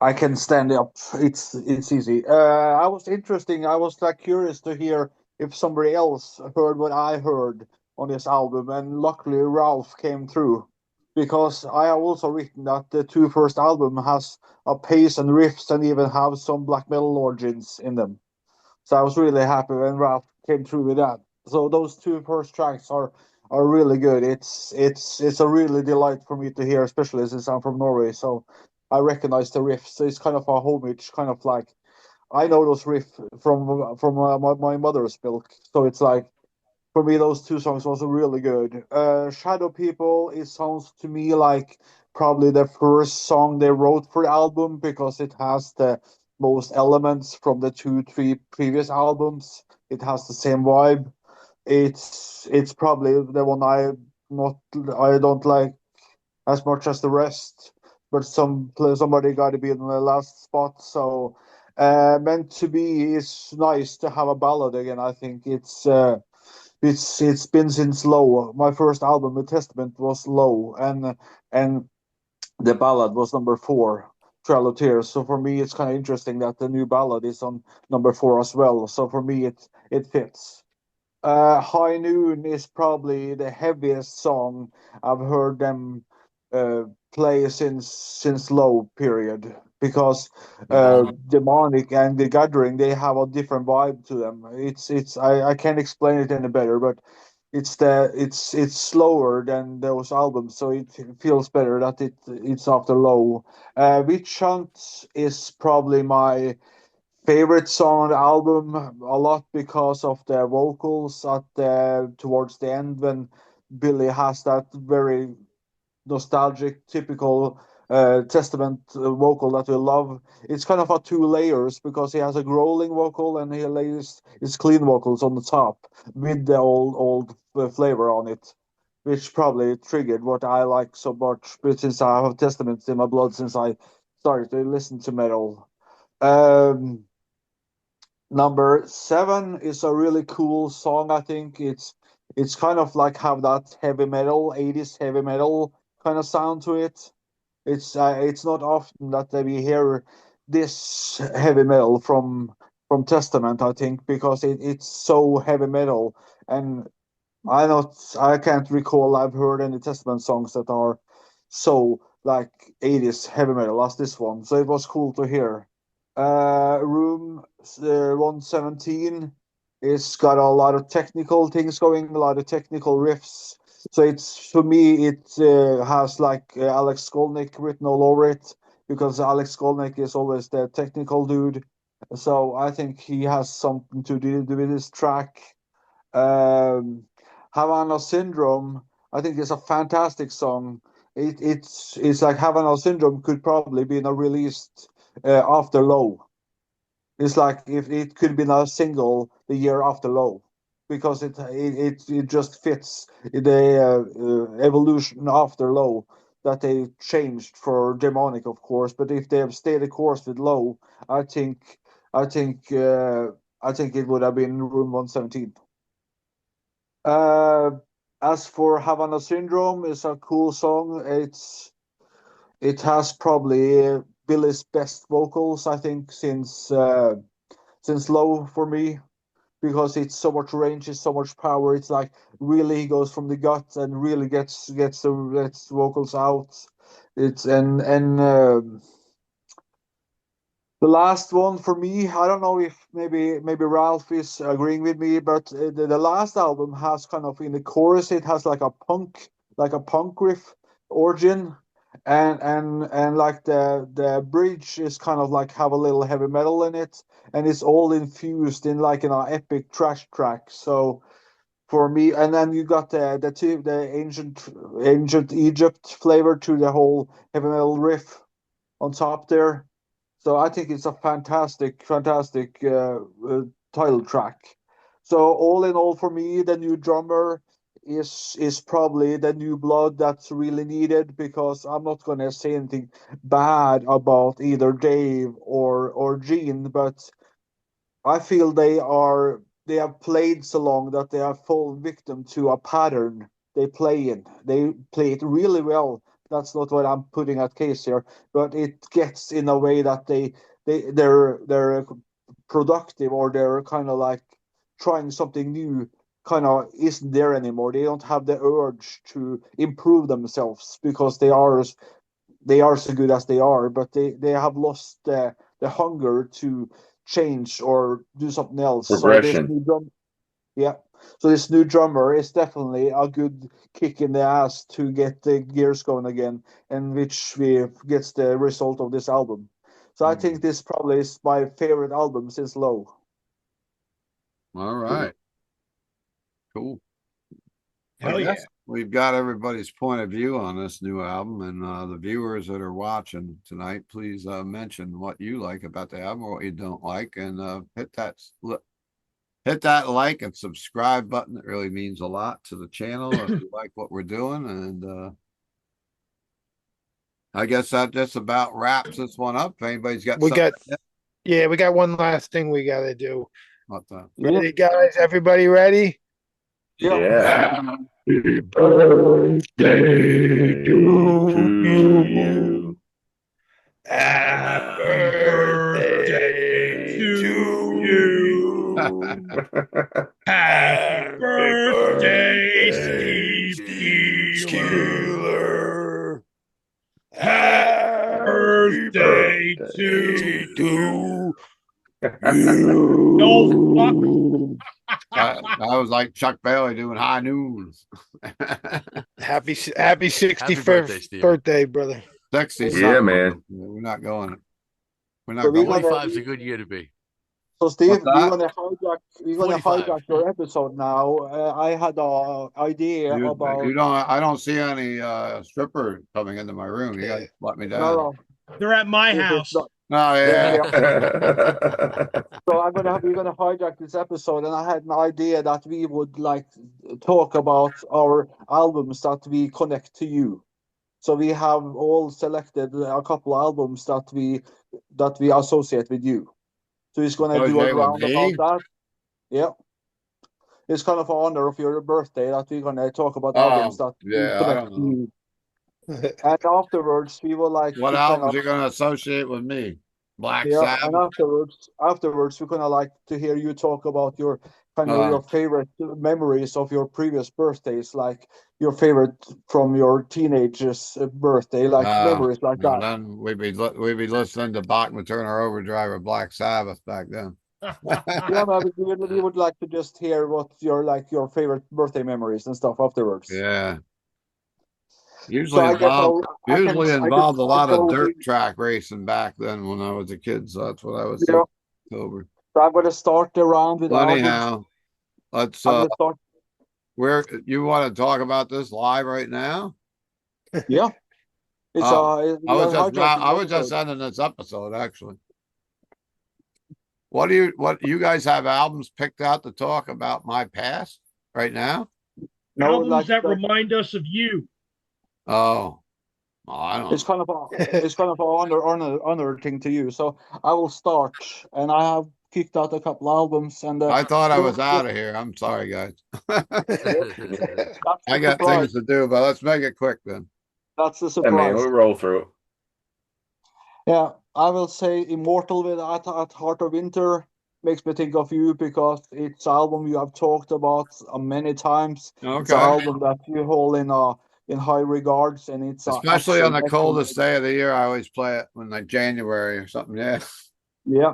I can stand up. It's easy. I was interesting. I was like curious to hear if somebody else heard what I heard on this album, and luckily Ralph came through because I have also written that the two first album has a pace and riffs and even have some black metal origins in them. So I was really happy when Ralph came through with that. So those two first tracks are really good. It's a really delight for me to hear, especially since I'm from Norway. So I recognize the riffs. So it's kind of a homage, kind of like I know those riffs from my mother's milk. So it's like for me, those two songs was really good. Shadow People, it sounds to me like probably the first song they wrote for the album because it has the most elements from the two, three previous albums. It has the same vibe. It's probably the one not I don't like as much as the rest, but somebody got to be in the last spot. So, meant to be is nice to have a ballad again. I think it's been since Low. My first album, The Testament, was Low, and the ballad was number four, Trail of Tears. So for me, it's kind of interesting that the new ballad is on number four as well. So for me, it fits. High Noon is probably the heaviest song I've heard them uh, play since Low period because Demonic. Demonic and The Gathering they have a different vibe to them. I can't explain it any better, but it's slower than those albums, so it feels better that it's after Low. Witch Hunt is probably my favorite song on the album a lot because of the vocals at the towards the end when Billy has that very nostalgic, typical Testament vocal that we love. It's kind of a two layers because he has a growling vocal and he lays his clean vocals on the top with the old flavor on it, which probably triggered what I like so much. But since I have Testament in my blood since I started to listen to metal. Um, Number seven is a really cool song. I think it's kind of like have that heavy metal, 80s heavy metal kind of sound to it. It's not often that we hear this heavy metal from Testament, I think, because it's so heavy metal. And I can't recall I've heard any Testament songs that are so like 80s heavy metal as this one. So it was cool to hear. Room 117 is got a lot of technical things going, a lot of technical riffs. So it's for me, it has like Alex Skolnick written all over it because Alex Skolnick is always the technical dude. So I think he has something to do with this track. Um, Havana Syndrome, I think is a fantastic song. It's like Havana Syndrome could probably be released after Low. It's like if it could be a single the year after Low, because it just fits the evolution after Low that they changed for Demonic, of course. But if they have stayed the course with Low, I think I think uh, I think it would have been Room 117. Uh, as for Havana Syndrome, it's a cool song. It has probably Billy's best vocals, I think, since Low for me, because it's so much range, it's so much power. It's like really he goes from the gut and really gets vocals out. It's and the last one for me, I don't know if maybe Ralph is agreeing with me, but the last album has kind of in the chorus it has like a punk riff origin, and like the bridge is kind of like have a little heavy metal in it, and it's all infused in like an epic trash track. So for me, and then you got the ancient Egypt flavor to the whole heavy metal riff on top there. So I think it's a fantastic title track. So all in all, for me, the new drummer is probably the new blood that's really needed, because I'm not gonna say anything bad about either Dave or Gene, but I feel they have played so long that they have fallen victim to a pattern they play in. They play it really well. That's not what I'm putting at case here, but it gets in a way that they're productive, or they're kind of like trying something new kind of isn't there anymore. They don't have the urge to improve themselves because they are so good as they are, but they have lost the hunger to change or do something else. So Progression. yeah. So this new drummer is definitely a good kick in the ass to get the gears going again, and which we gets the result of this album. So I think this probably is my favorite album since Low. All right. Cool. Hell I yeah. guess we've got everybody's point of view on this new album, and the viewers that are watching tonight, please mention what you like about the album or what you don't like, and hit that like and subscribe button. It really means a lot to the channel if you like what we're doing. And I guess that just about wraps this one up. If anybody's got We something, we got one last thing we got to do. what the Ready, guys? Everybody ready? Yeah. Happy birthday To you. Happy birthday to you. Happy birthday, Steve Keeler. Happy birthday to you. Oh, fuck. I was like Chuck Bailey doing high noons. Happy birthday, 65th Steve. birthday, brother. 60 Yeah, something. man. We're not going. We're not So going. 45 is a good year to be. So Steve, What's that? we're gonna 45. hijack your episode now. I had a idea about You don't. I don't see any stripper coming into my room. You guys let me down. no. They're at my If it's house. not- Oh yeah. So we're gonna hijack this episode, and I had an idea that we would like talk about our albums that we connect to you. So we have all selected a couple albums that we associate with you. So he's gonna do a Okay, with round about me? that. Yeah. It's kind of an honor of your birthday that we're gonna talk about Oh, albums that we yeah. I connect don't to know. you. And afterwards we will like What to kind albums of you going to associate with me? Black yeah, and Sabbath. afterwards we're gonna like to hear you talk about your kind of Uh, your favorite memories of your previous birthdays, like your favorite from your teenager's birthday, like memories like well, that. then we'd be listening to Bachman Turner Overdrive or Black Sabbath back then. Yeah, but we would like to just hear what your favorite birthday memories and stuff afterwards. Yeah. So Usually I guess involved a lot of start dirt going. track racing back then when I was a kid. So that's what I was Yeah, thinking over. so I'm gonna start the round with Well, albums. anyhow, let's I'm gonna start. where you want to talk about this live right now? Yeah, it's Oh, we are hijacking I the was just episode. ending this episode actually. What you guys have albums picked out to talk about my past right now? No, Albums like that remind us of you. Oh, I don't it's know. kind of an honor thing to you. So I will start, and I have kicked out a couple albums, and I thought I was first- out of here. I'm sorry, guys. that's I the got surprise. things to do, but let's make it quick then. That's the Hey, man, surprise. we roll through it. Yeah, I will say Immortal with at Heart of Winter makes me think of you because it's an album you have talked about many times. It's an Okay. album that you hold in high regards, and it's Especially on the excellent. coldest day of the year, I always play it when like January or something. Yeah. Yeah,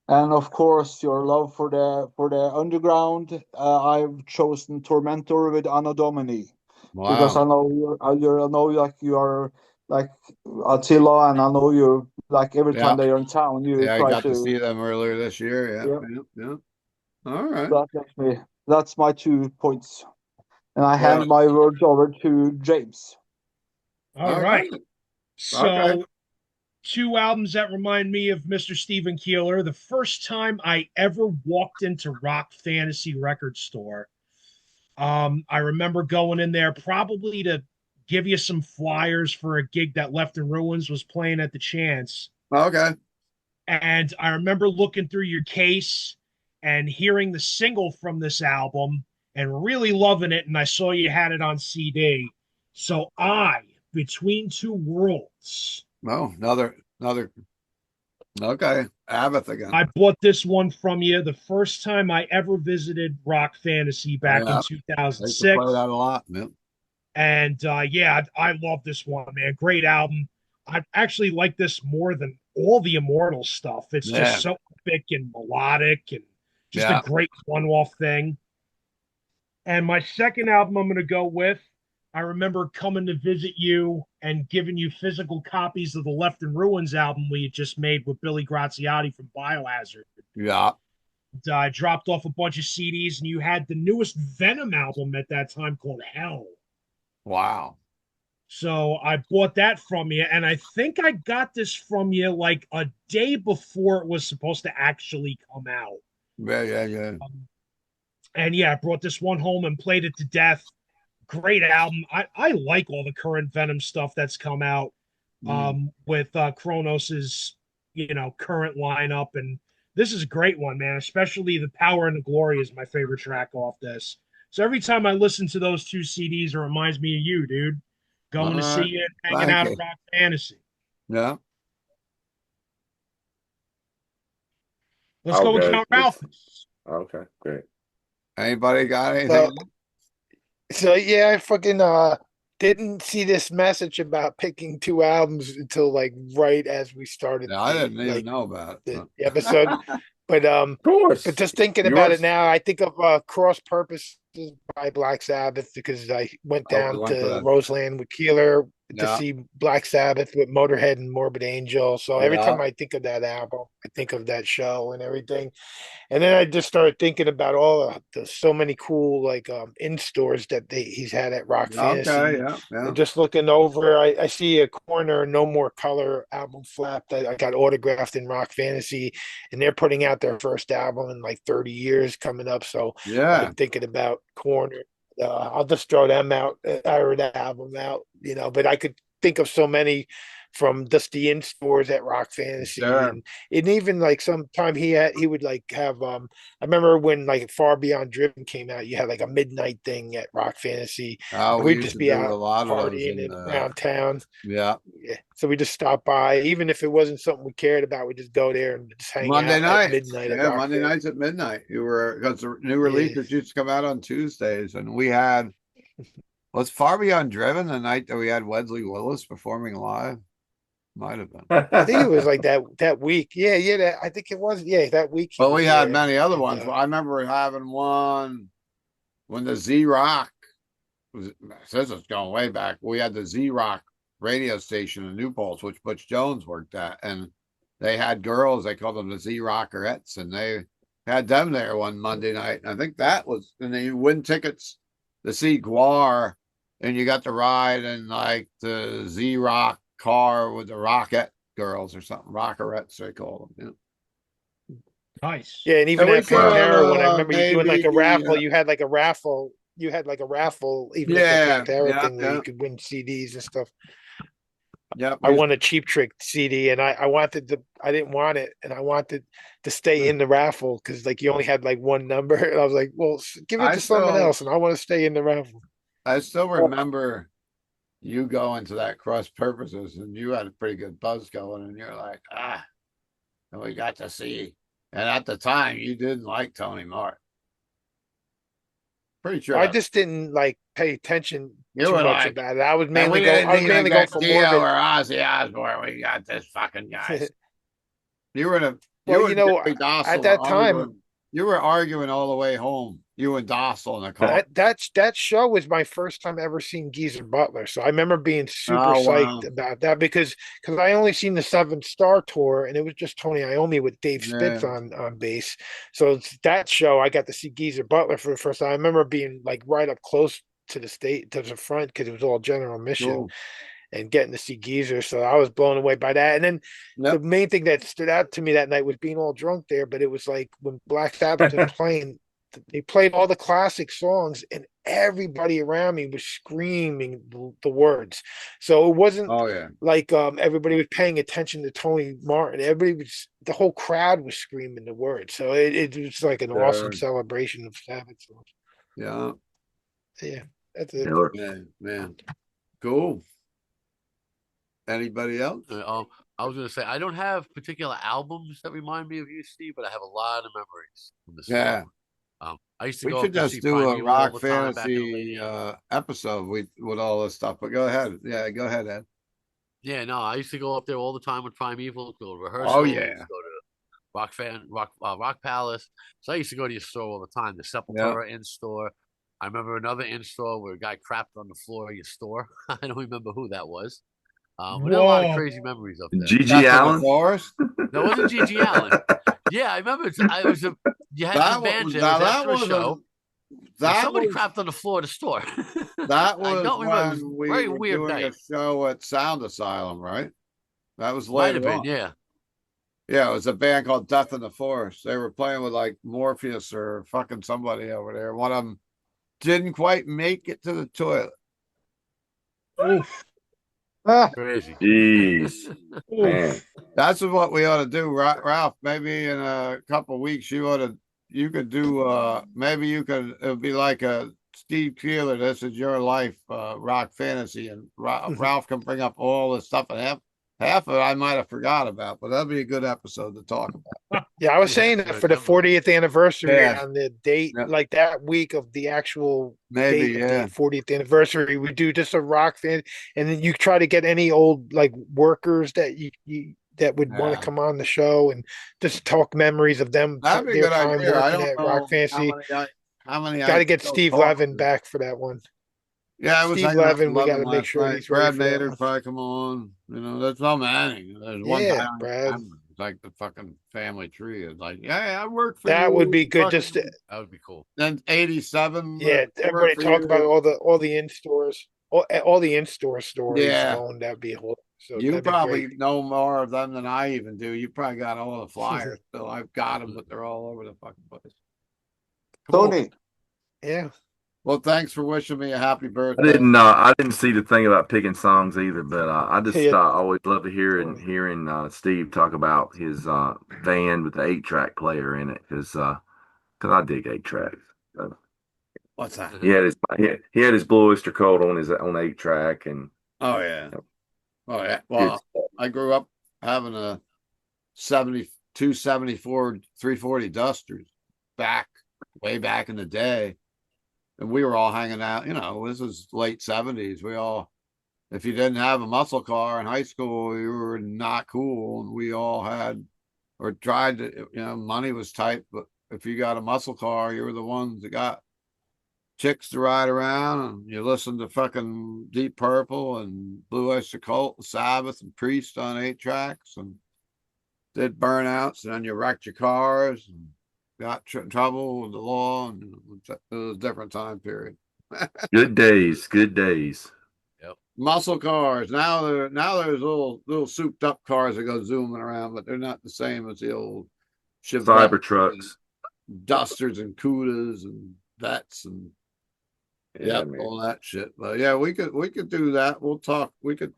and of course your love for the underground. I've chosen Tormentor with Anno Domini because Wow. I know I know like you are like Attila, and I know you like every Yeah, time they're in town, you yeah, I try got to to. see them earlier this year. Yeah, Yeah, yeah, yeah. All right. that makes me. That's my 2 points, and I Yeah. hand my words over to James. All All right. right. Okay. So, two albums that remind me of Mr. Steven Keeler. The first time I ever walked into Rock Fantasy Record Store, I remember going in there probably to give you some flyers for a gig that Left in Ruins was playing at the Chance. Okay. And I remember looking through your case and hearing the single from this album and really loving it. And I saw you had it on CD. So Between Two Worlds, No, another. Okay. Abbott again. I bought this one from you the first time I ever visited Rock Fantasy back in Yeah. I used to play 2006. that a lot. Yeah. And yeah, I love this one, man. Great album. I actually like this more than all the Immortal stuff. It's just Yeah. so epic and melodic and just a Yeah. great one off thing. And my second album I'm going to go with, I remember coming to visit you and giving you physical copies of the Left in Ruins album we had just made with Billy Graziati from Biohazard. Yeah. I dropped off a bunch of CDs, and you had the newest Venom album at that time called Hell. Wow. So I bought that from you, and I think I got this from you like a day before it was supposed to actually come out. Yeah. Yeah. Yeah. And yeah, I brought this one home and played it to death. Great album. I like all the current Venom stuff that's come out with Kronos's current lineup, and this is a great one, man. Especially the Power and the Glory is my favorite track off this. So every time I listen to those two CDs, it reminds me of you, dude. All Going to see right. you and hanging Thank out at you. Rock Fantasy. Yeah. Let's I'll go with go. Count Ralphus. Okay, great. Anybody got anything? So, so yeah, I fucking didn't see this message about picking two albums until like right as we started No, I didn't even like know about it. the episode. But Of course, just thinking about it yours. now, I think of Cross Purposes by Black Sabbath because I went Oh, we down went to to that. Roseland with Keeler to Yeah. see Black Sabbath with Motorhead and Morbid Angel. So every Yeah. time I think of that album, I think of that show and everything. And then I just started thinking about all the so many cool like in stores that he's had at Rock Okay. Fantasy. Yeah. Yeah. And just looking over, I see a corner No More Color album flap that I got autographed in Rock Fantasy, and they're putting out their first album in like 30 years coming up. So Yeah. I'm thinking about corner. I'll just throw them out, or that album out, But I could think of so many from just the in stores at Rock Fantasy, Sure. and even like sometime he would like have I remember when like Far Beyond Driven came out, you had like a midnight thing at Rock Fantasy, Oh, and we we'd used just to be do a out lot of those partying in and around town. yeah. Yeah. So we just stop by, even if it wasn't something we cared about, we just go there and just hang Monday out at night. midnight at Yeah, Rock Monday Fantasy. nights at midnight. You were because the new Yeah. releases used to come out on Tuesdays, and we had was Far Beyond Driven the night that we had Wesley Willis performing live. Might have been. I think it was like that week. Yeah, I think it was. Yeah, that week he But was we had there. many other And, ones. Well, I remember having one when the Z Rock was. This is going way back. We had the Z Rock radio station in New Paltz, which Butch Jones worked at, and they had girls. They called them the Z Rockerettes, and they had them there one Monday night. And I think that was, and then you win tickets to see Guar, and you got to ride in like the Z Rock car with the Rocket girls or something, Rockerettes they call them. Nice. Yeah, and even And we at Pantera, when I could remember you doing like a maybe raffle, you had like a raffle. You had like a raffle, even at the yeah, Pantera thing, where yeah, you could win CDs and stuff. yeah. I won a Cheap Trick CD, and I wanted to. I didn't want it, and I wanted to stay in the raffle because like you only had like one number, and I was like, well, give it I to someone still, else, and I want to stay in the raffle. I still remember you going to that Cross Purposes, and you had a pretty good buzz going, and you're like, and we got to see. And at the time, you didn't like Tony Martin. Pretty sure. I just didn't like pay attention You too were much like, about it. I was and mainly we going. didn't I was even mainly going get for Dio Morbid. or Ozzy Osbourne. We got this fucking guy. You were in a, you Well, were Joey Dawson at that or time, Hollywood. You were arguing all the way home. You and Dossel in the car. That show was my first time ever seeing Geezer Butler. So I remember being super Oh psyched wow. about that because I only seen the Seven Star tour and it was just Tony Iommi with Dave Spitz Yeah. on bass. So it's that show I got to see Geezer Butler for the first time. I remember being like right up close to the front because it was all general admission Cool. and getting to see Geezer. So I was blown away by that. And then the Yep. main thing that stood out to me that night was being all drunk there, but it was like when Black Sabbath was playing, they played all the classic songs and everybody around me was screaming the words. So it wasn't Oh yeah. like everybody was paying attention to Tony Martin. The whole crowd was screaming the words. So it was like an awesome Sure. celebration of Sabbath songs. Yeah. Yeah, that's it. Killer. Man. Cool. Anybody else? I was going to say I don't have particular albums that remind me of you, Steve, but I have a lot of memories from this Yeah. song. I used to We go should up to see just do a Primeval all rock the time back in the late fantasy 80s. episode with all this stuff. But go ahead. Yeah, go ahead, Ed. Yeah, no, I used to go up there all the time with Primeval, go to rehearsals, Oh yeah. go to Rock Palace. So I used to go to your store all the time, the Yeah. Sepultura in store. I remember another in store where a guy crapped on the floor of your store. I don't remember who that was. But there are a lot of Whoa. crazy memories up there. G.G. Death in the Allen. Forest. That wasn't Gigi Allen. Yeah, I remember. You had some That bands was there. It now was that after a was show, and that somebody was crapped on the floor of the store. that I was don't remember. It was when a we very were weird doing a night. show at Sound Asylum, right? That was Might later have been, on. yeah. Yeah, it was a band called Death in the Forest. They were playing with like Morpheus or fucking somebody over there. One of them didn't quite make it to the toilet. Oof. Ah, Crazy. Jeez, man. Oof. That's what we ought to do, Ralph. Maybe in a couple of weeks you could do maybe you could it'd be like a Steve Keeler, this is your life, rock fantasy, and Ralph can bring up all the stuff and half of it I might have forgot about, but that'd be a good episode to talk about. Yeah, I was Yeah, saying that yeah, for the definitely. 40th anniversary Yeah. on the date, Yeah. like that week of the actual Maybe, date of yeah. the 40th anniversary, we do just a rock fan, and then you try to get any old like workers that you that would want to Yeah. come on the show and just talk memories of them, That'd be a their good time idea. I working don't at Rock know Fantasy. how many Got I to get still Steve talk Levin to. back for that one. Yeah, I was Steve hanging out with Levin, we got Levin to make last sure night. he's ready Brad for that Nader one. probably come on. You know, there's so many. There's one guy Yeah, on the Brad. camera. It's like the fucking family tree. It's like, yeah, I work for That would you. be good. Just Fucking, That would be cool. then 87, yeah, I work everybody for talk about you. all the in stores, all the in store stories Yeah, going. That'd be a whole. So you that'd be probably great. know more of them than I even do. You probably got all the flyers. So I've got them, but they're all over the fucking place. Cool. Tony. Yeah. Well, thanks for wishing me a happy I birthday. didn't. I didn't see the thing about picking songs either, but I just Yeah. always love to Totally. hearing Steve talk about his van with the 8-track player in it because I dig 8-tracks. So What's that? he had his Blue Oyster Cult on his on 8-track and Oh yeah. Oh yeah. good Well, stuff. I grew up having a 274 340 Dusters way back in the day. And we were all hanging out, this was late 70s. If you didn't have a muscle car in high school, you were not cool. And we all had or tried to, money was tight, but if you got a muscle car, you were the ones that got chicks to ride around, and you listened to fucking Deep Purple and Blue Oyster Cult, and Sabbath and Priest on 8-tracks, and did burnouts, and then you wrecked your cars and got in trouble with the law, and it was a different time period. Good days, good days. Muscle cars now there's little souped up cars that go zooming around, but they're not the same as the old Chevette Cyber trucks, Dusters and Cudas and Vets and man. all that shit. But yeah, we could do that. We'll talk. We do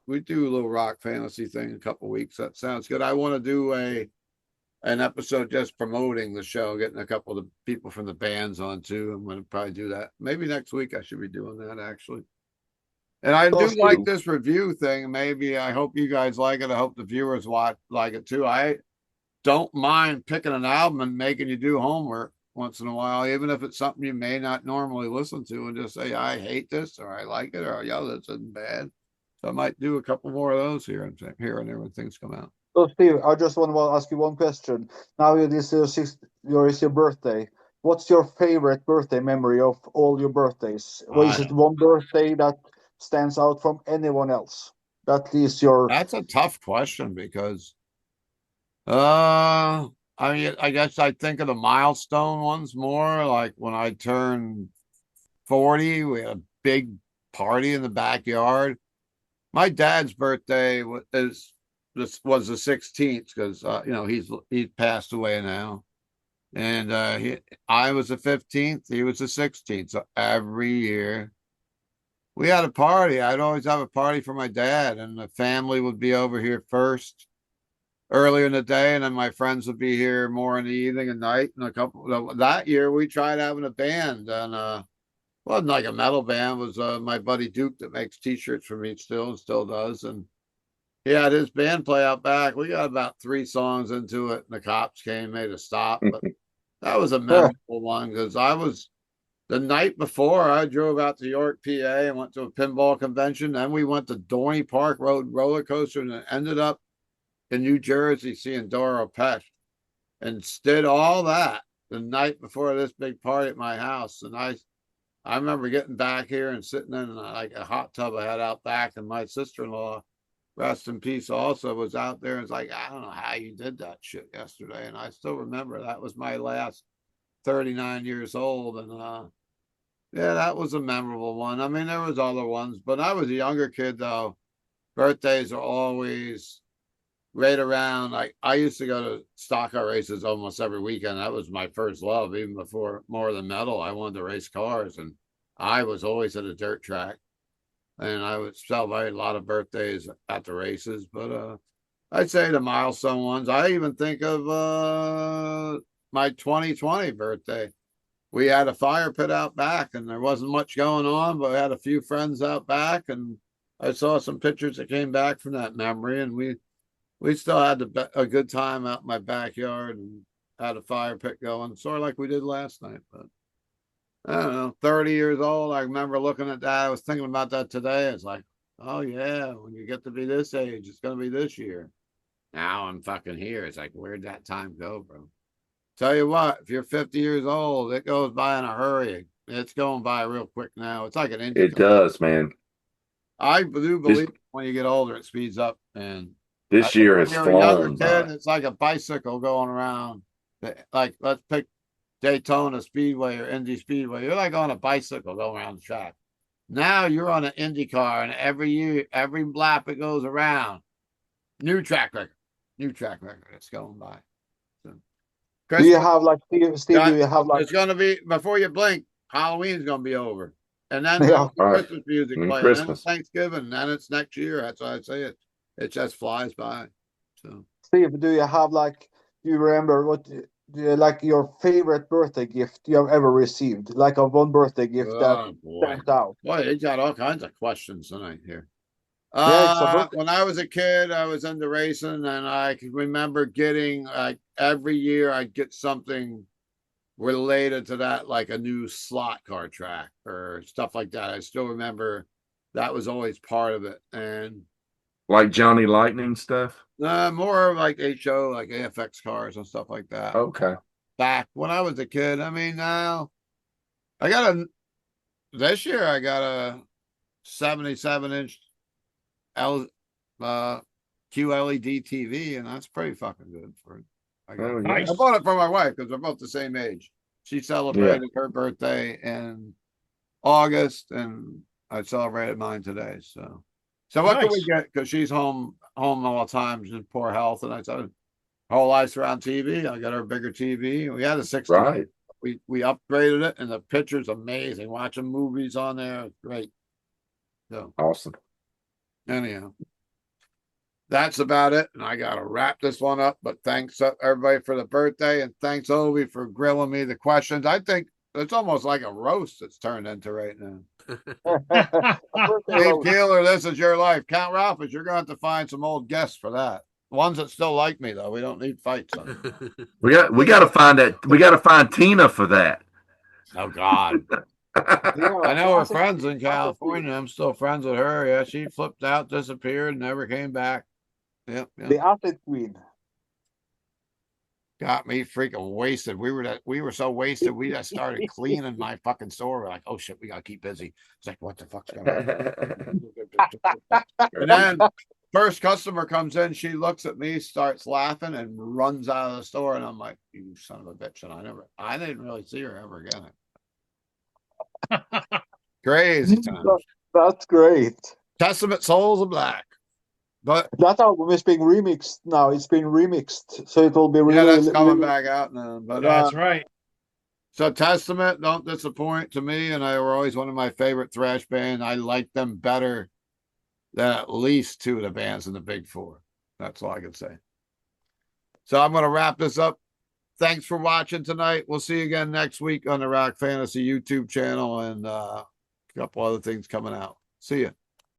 a little rock fantasy thing in a couple weeks. That sounds good. I want to do an episode just promoting the show, getting a couple of the people from the bands on too. I'm going to probably do that. Maybe next week I should be doing that actually. And I do like this review thing. Maybe I hope you guys like it. I hope the viewers like it too. I don't mind picking an album and making you do homework once in a while, even if it's something you may not normally listen to, and just say, I hate this, or I like it, or yeah, this isn't bad. So I might do a couple more of those here and there when things come out. So Steve, I just want to ask you one question. Now it is your birthday. What's your favorite birthday memory of all your birthdays? Or I is it don't. one birthday that stands out from anyone else? That is your That's a tough question because, uh, I mean, I guess I think of the milestone ones more. Like when I turned 40, we had a big party in the backyard. My dad's birthday was the 16th because he's passed away now, and I was the 15th, he was the 16th. So every year we had a party. I'd always have a party for my dad, and the family would be over here first earlier in the day, and then my friends would be here more in the evening and night. And a couple that year we tried having a band, and wasn't like a metal band. It was my buddy Duke that makes T-shirts for me still and still does, and he had his band play out back. We got about 3 songs into it, and the cops came, made a stop. But that was a memorable one because I was the night before I drove out to York, PA, and went to a pinball convention. Then we went to Dorney Park Road roller coaster and ended up in New Jersey seeing Doro Pesch and did all that the night before this big party at my house. And I remember getting back here and sitting in like a hot tub I had out back, and my sister-in-law, rest in peace, also was out there and was like, I don't know how you did that shit yesterday. And I still remember that was my last 39 years old. And yeah, that was a memorable one. I mean, there was other ones, but I was a younger kid though. Birthdays are always right around. Like I used to go to stock car races almost every weekend. That was my first love, even before more than metal. I wanted to race cars, and I was always at a dirt track. And I would celebrate a lot of birthdays at the races. But I'd say the milestone ones. I even think of my 2020 birthday. We had a fire pit out back, and there wasn't much going on, but we had a few friends out back, and I saw some pictures that came back from that memory, and we still had a good time out in my backyard and had a fire pit going, sort of like we did last night. But I don't know, 30 years old. I remember looking at that. I was thinking about that today. It's like, oh yeah, when you get to be this age, it's gonna be this year. Now I'm fucking here. It's like, where'd that time go, bro? Tell you what, if you're 50 years old, it goes by in a hurry. It's going by real quick now. It's like an It Indy. does, man. I do This believe when you get older, it speeds up. And I this think year when has you're a younger flown kid, by. it's like a bicycle going around. Like, let's pick Daytona Speedway or Indy Speedway. You're like on a bicycle going around the track. Now you're on an Indy car, and every year, every lap it goes around, new track record, new track record. It's going by. So, do you Christmas have like Steve, do got you have like it's going to be before you blink. Halloween's going to be over, and then yeah, there'll be All right. Christmas music And playing. Then it's Christmas. Thanksgiving, and then it's next year. That's why I say it. It just flies by. So, Steve, do you have like do you remember what like your favorite birthday gift you have ever received? Like a one birthday gift that oh boy, stands out. boy, it got all kinds of questions tonight here. Yeah, it's a birthday. When I was a kid, I was into racing, and I can remember getting like every year I'd get something related to that, like a new slot car track or stuff like that. I still remember that was always part of it. And Like Johnny Lightning stuff. more of like HO, like AFX cars and stuff like that. Okay. Back when I was a kid, I mean, now I got this year I got a 77-inch L, uh, QLED TV, and that's pretty fucking good for it. Oh yeah. I Nice. bought it for my wife because we're both the same age. She celebrated her birthday in August, and I celebrated mine today. So what can we Nice. get? Because she's home all the time. She's in poor health, and I said, her whole life's around TV. I got her a bigger TV. We had a 60. Right. We upgraded it, and the picture's amazing. Watching movies on there, it's great. So Awesome. anyhow, that's about it. And I gotta wrap this one up. But thanks everybody for the birthday, and thanks Obi for grilling me the questions. I think it's almost like a roast it's turned into right now. A birthday Dave roast. Keeler, this is your life. Count Ralphus, you're going to have to find some old guests for that. Ones that still like me though. We don't need fights on it. We got to find that. We got to find Tina for that. Oh God. Yeah, I know we're classic friends in classic Steve. California. I'm still friends with her. Yeah, she flipped out, disappeared, never came back. Yep. The Athlete Queen. Got me freaking wasted. We were so wasted. We just started cleaning my fucking store. We're like, oh shit, we gotta keep busy. It's like, what the fuck's going on? And then first customer comes in, she looks at me, starts laughing, and runs out of the store. And I'm like, you son of a bitch. And I didn't really see her ever again. Crazy times. That's great. Testament Souls of Black. But That album is being remixed now. It's been remixed, so it will be yeah, really, that's coming really. back out now. But That's right. so Testament don't disappoint to me, and they were always one of my favorite thrash bands. I like them better than at least two of the bands in the Big Four. That's all I can say. So I'm going to wrap this up. Thanks for watching tonight. We'll see you again next week on the Rock Fantasy YouTube channel and a couple other things coming out. See you.